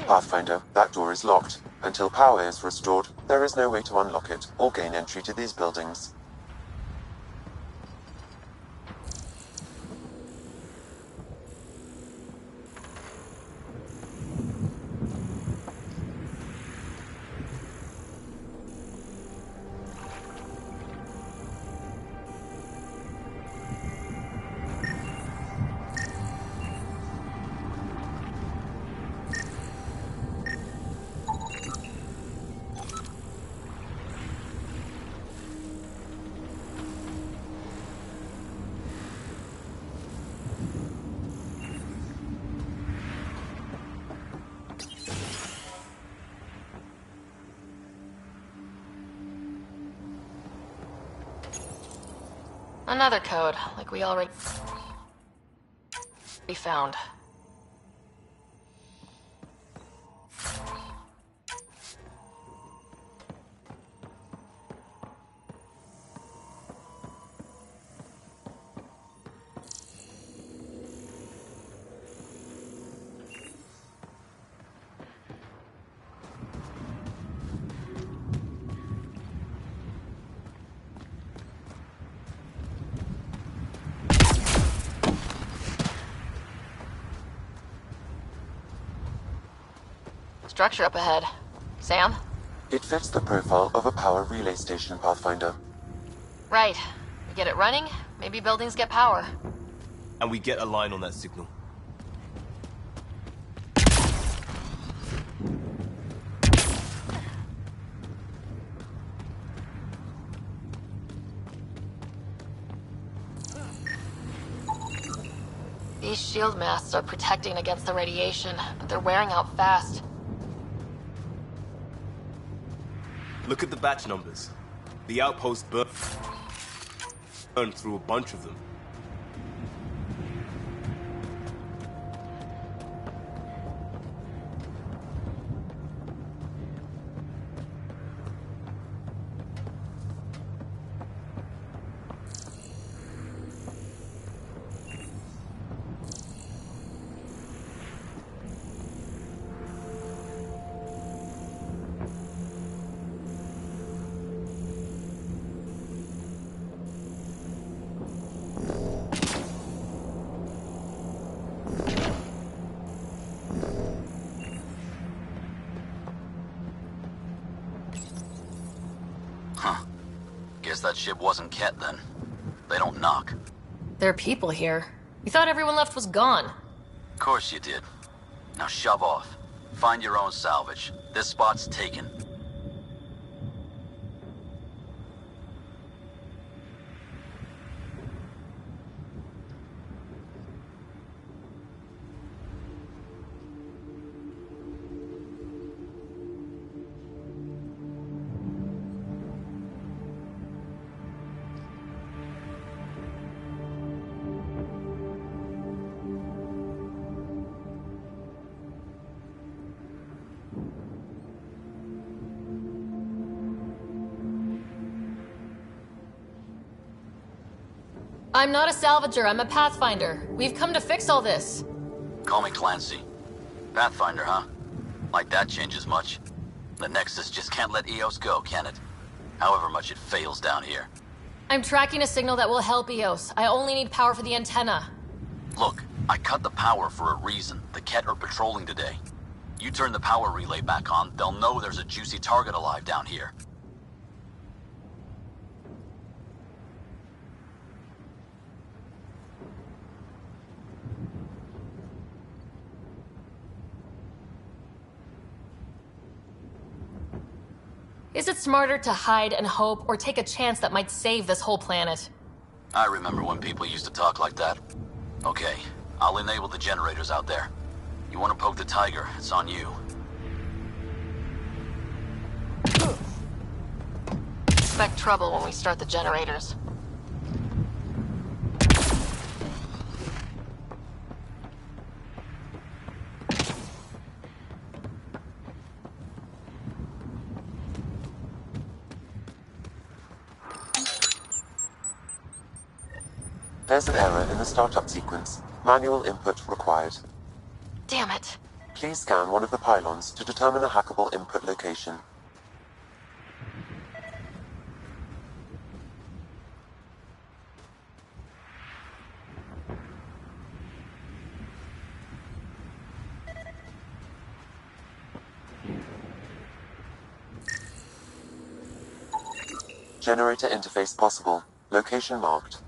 Pathfinder, that door is locked. Until power is restored, there is no way to unlock it or gain entry to these buildings. Another code, like we already found. Structure up ahead. Sam? It fits the profile of a power relay station, Pathfinder. Right. We get it running, maybe buildings get power. And we get a line on that signal. These shield masts are protecting against the radiation, but they're wearing out fast. Look at the batch numbers. The outpost burned through a bunch of them. Guess that ship wasn't Ket then. They don't knock. There are people here. We thought everyone left was gone. Of course you did. Now shove off. Find your own salvage. This spot's taken. I'm not a salvager, I'm a Pathfinder. We've come to fix all this. Call me Clancy. Pathfinder, huh? Like that changes much. The Nexus just can't let EOS go, can it? However much it fails down here. I'm tracking a signal that will help EOS. I only need power for the antenna. Look, I cut the power for a reason. The Ket are patrolling today. You turn the power relay back on, they'll know there's a juicy target alive down here. Is it smarter to hide and hope, or take a chance that might save this whole planet? I remember when people used to talk like that. Okay, I'll enable the generators out there. You want to poke the tiger, it's on you. Expect trouble when we start the generators. There's an error in the startup sequence. Manual input required. Damn it. Please scan one of the pylons to determine a hackable input location. Generator interface possible. Location marked.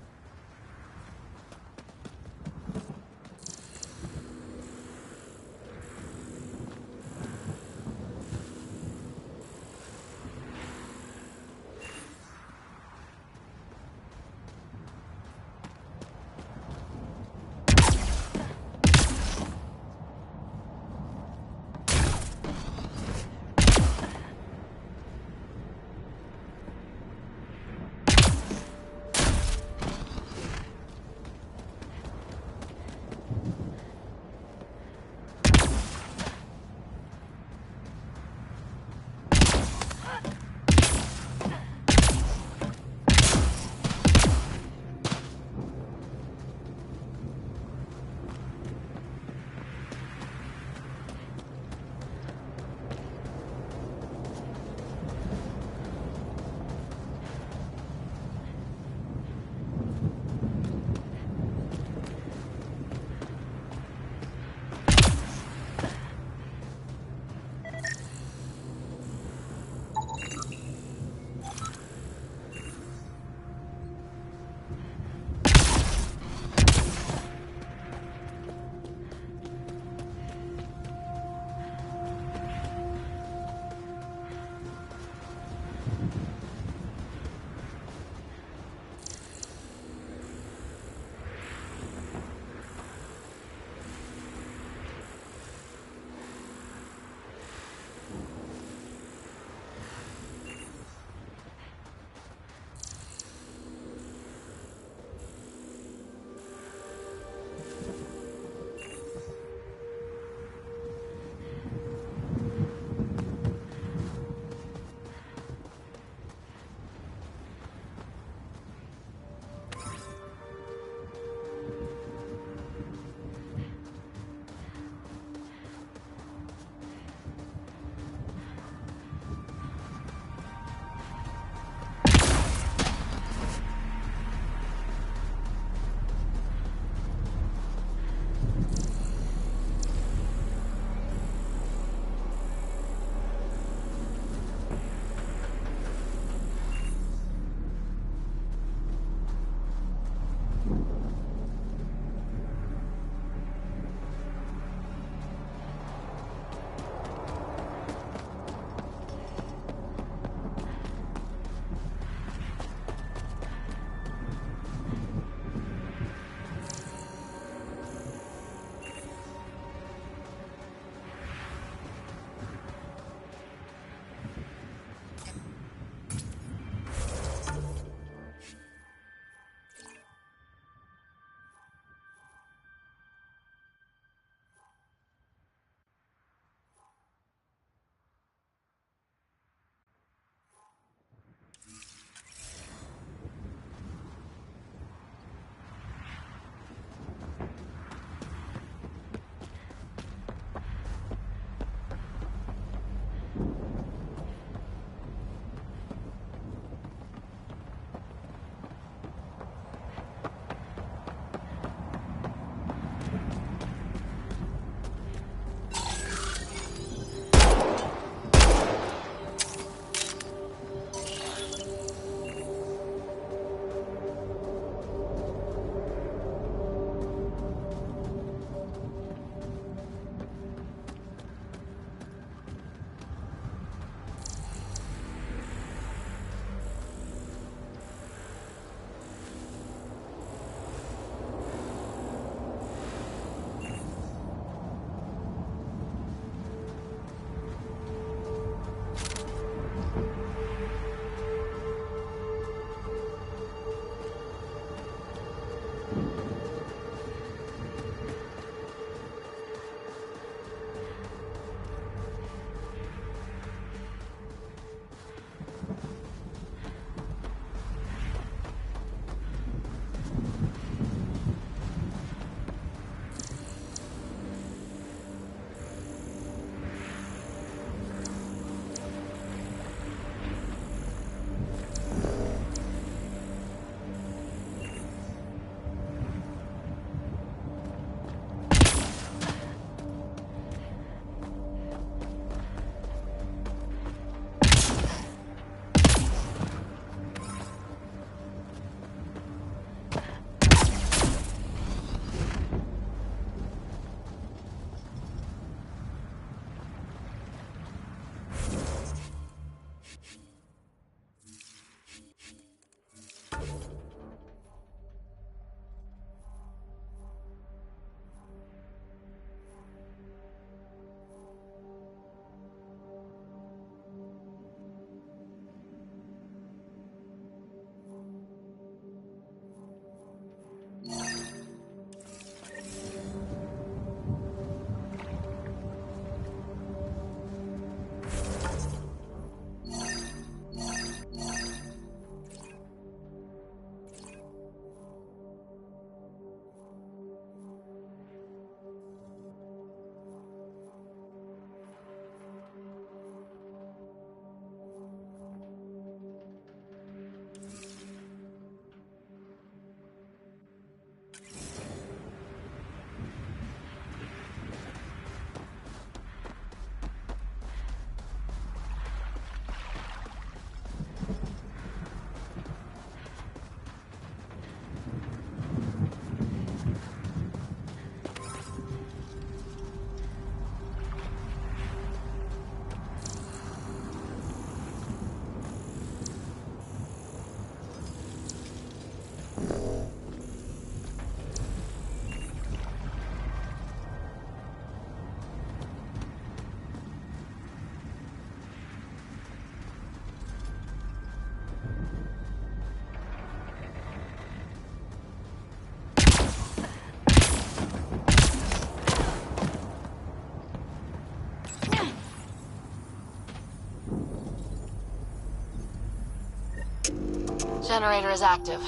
Generator is active.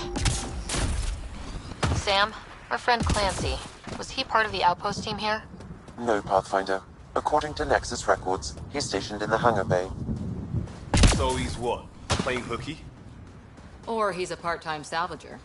Sam, our friend Clancy, was he part of the outpost team here? No, Pathfinder. According to Nexus records, he's stationed in the hangar bay. So he's what? Playing hooky? Or he's a part-time salvager.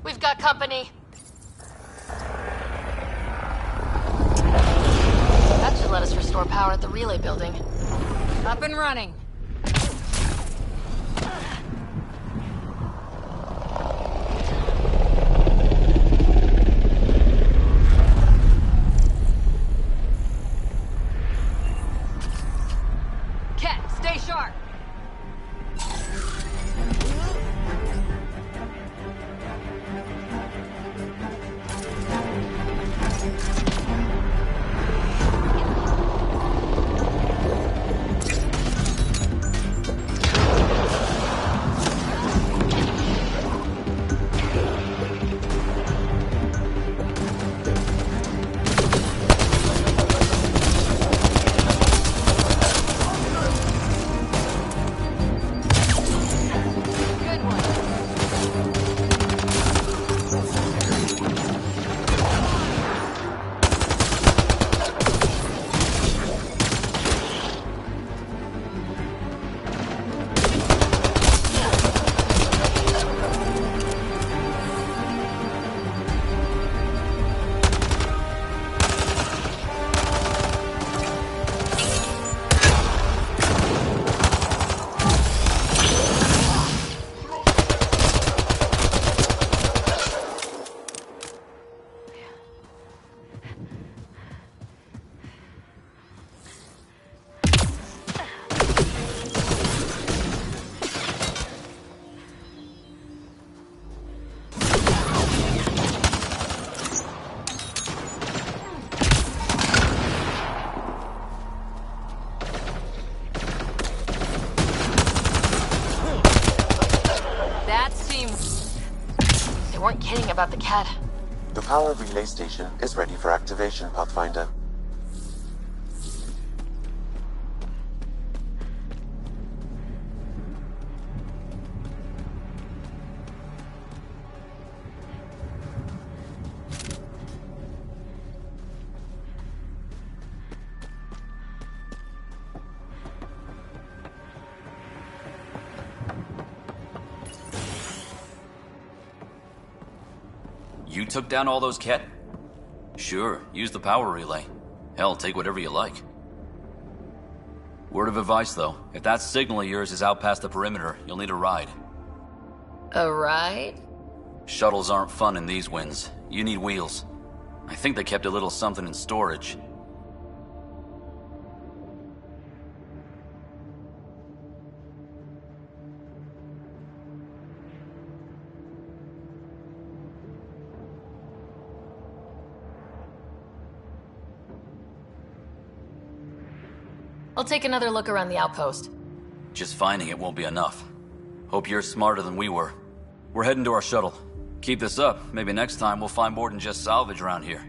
We've got company. That should let us restore power at the relay building. Up and running. Ket, stay sharp. weren't kidding about the cat. The power relay station is ready for activation, Pathfinder. You took down all those Ket? Sure, use the power relay. Hell, take whatever you like. Word of advice, though. If that signal of yours is out past the perimeter, you'll need a ride. A ride? Shuttles aren't fun in these winds. You need wheels. I think they kept a little something in storage. I'll take another look around the outpost. Just finding it won't be enough. Hope you're smarter than we were. We're heading to our shuttle. Keep this up. Maybe next time we'll find more than just salvage around here.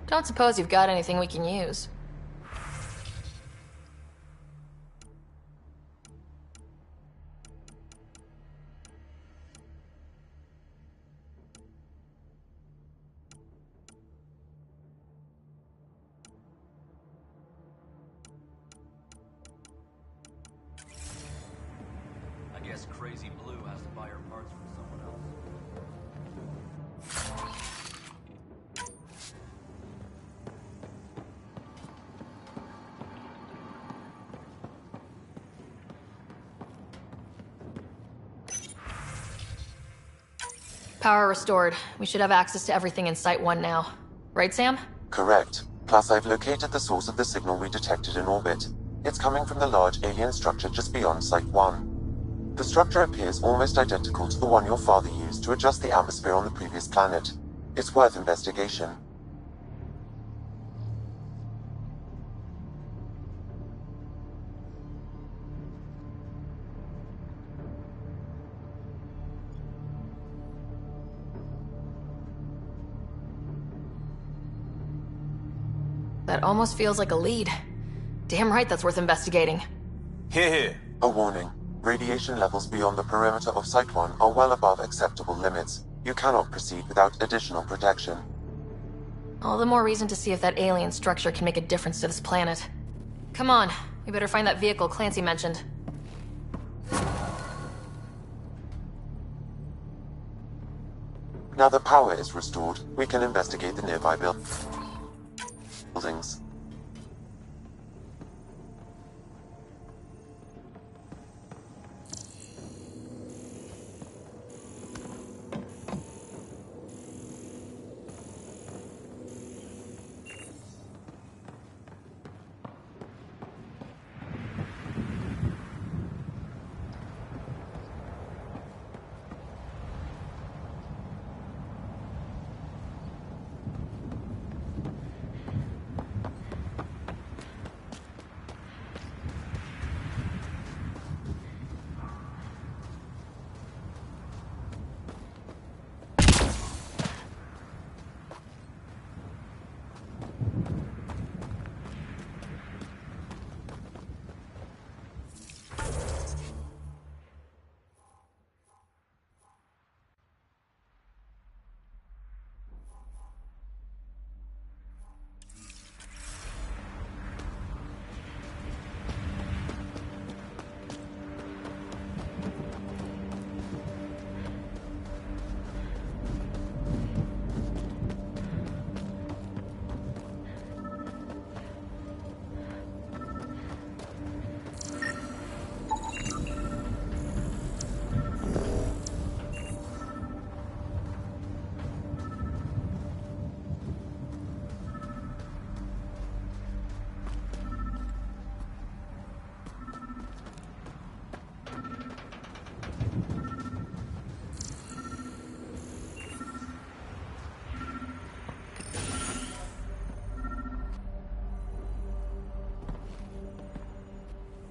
Don't suppose you've got anything we can use. I guess Crazy Blue has to buy her parts from someone else. Power restored. We should have access to everything in Site 1 now. Right, Sam? Correct. Plus, I've located the source of the signal we detected in orbit. It's coming from the large alien structure just beyond Site 1. The structure appears almost identical to the one your father used to adjust the atmosphere on the previous planet. It's worth investigation. That almost feels like a lead. Damn right that's worth investigating. Here. A warning. Radiation levels beyond the perimeter of Site 1 are well above acceptable limits. You cannot proceed without additional protection. All the more reason to see if that alien structure can make a difference to this planet. Come on, we better find that vehicle Clancy mentioned. Now that power is restored, we can investigate the nearby buildings.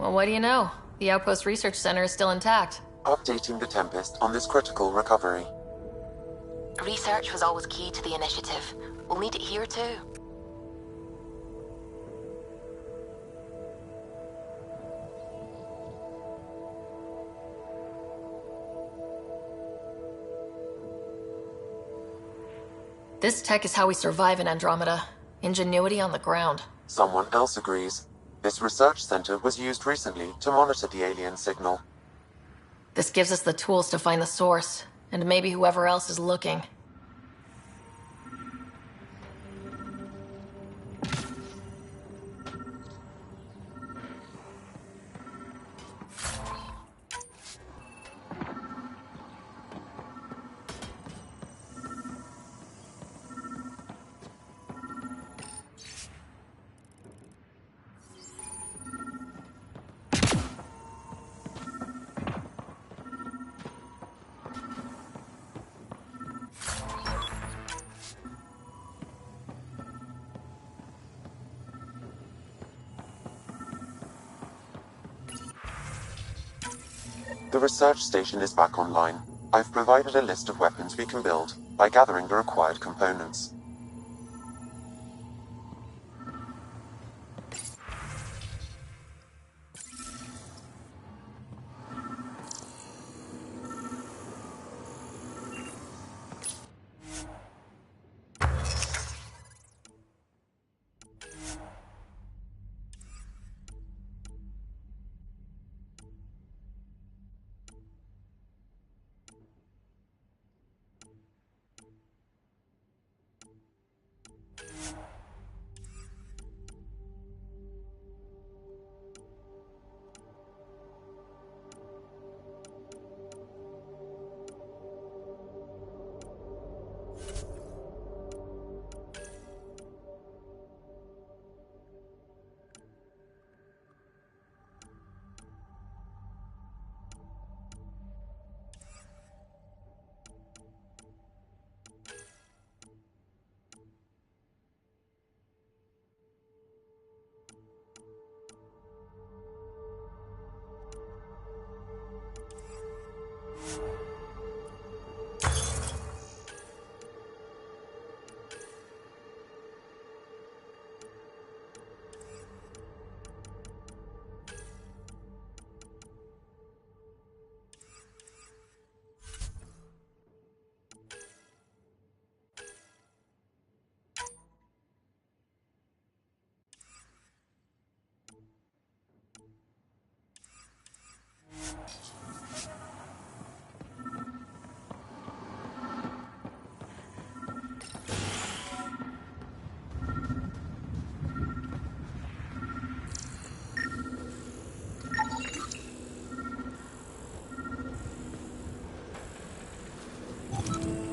Well, what do you know? The Outpost Research Center is still intact. Updating the Tempest on this critical recovery. Research was always key to the initiative. We'll need it here too. This tech is how we survive in Andromeda. Ingenuity on the ground. Someone else agrees. This research center was used recently to monitor the alien signal. This gives us the tools to find the source, and maybe whoever else is looking. The research station is back online. I've provided a list of weapons we can build by gathering the required components.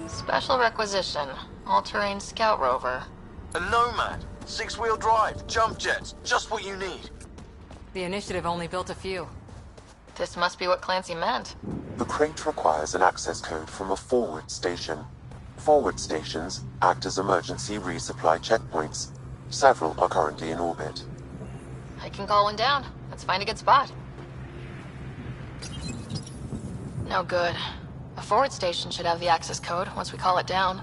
Special requisition. All-terrain scout rover. A Nomad. 6-wheel drive. Jump jets. Just what you need. The initiative only built a few. This must be what Clancy meant. The crate requires an access code from a forward station. Forward stations act as emergency resupply checkpoints. Several are currently in orbit. I can call one down. Let's find a good spot. No good. A forward station should have the access code once we call it down.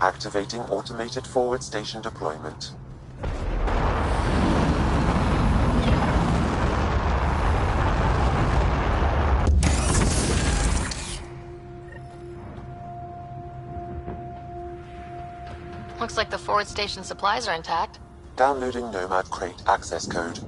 Activating automated forward station deployment. Looks like the forward station supplies are intact. Downloading Nomad crate access code.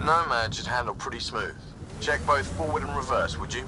Nomad should handle pretty smooth. Check both forward and reverse, would you?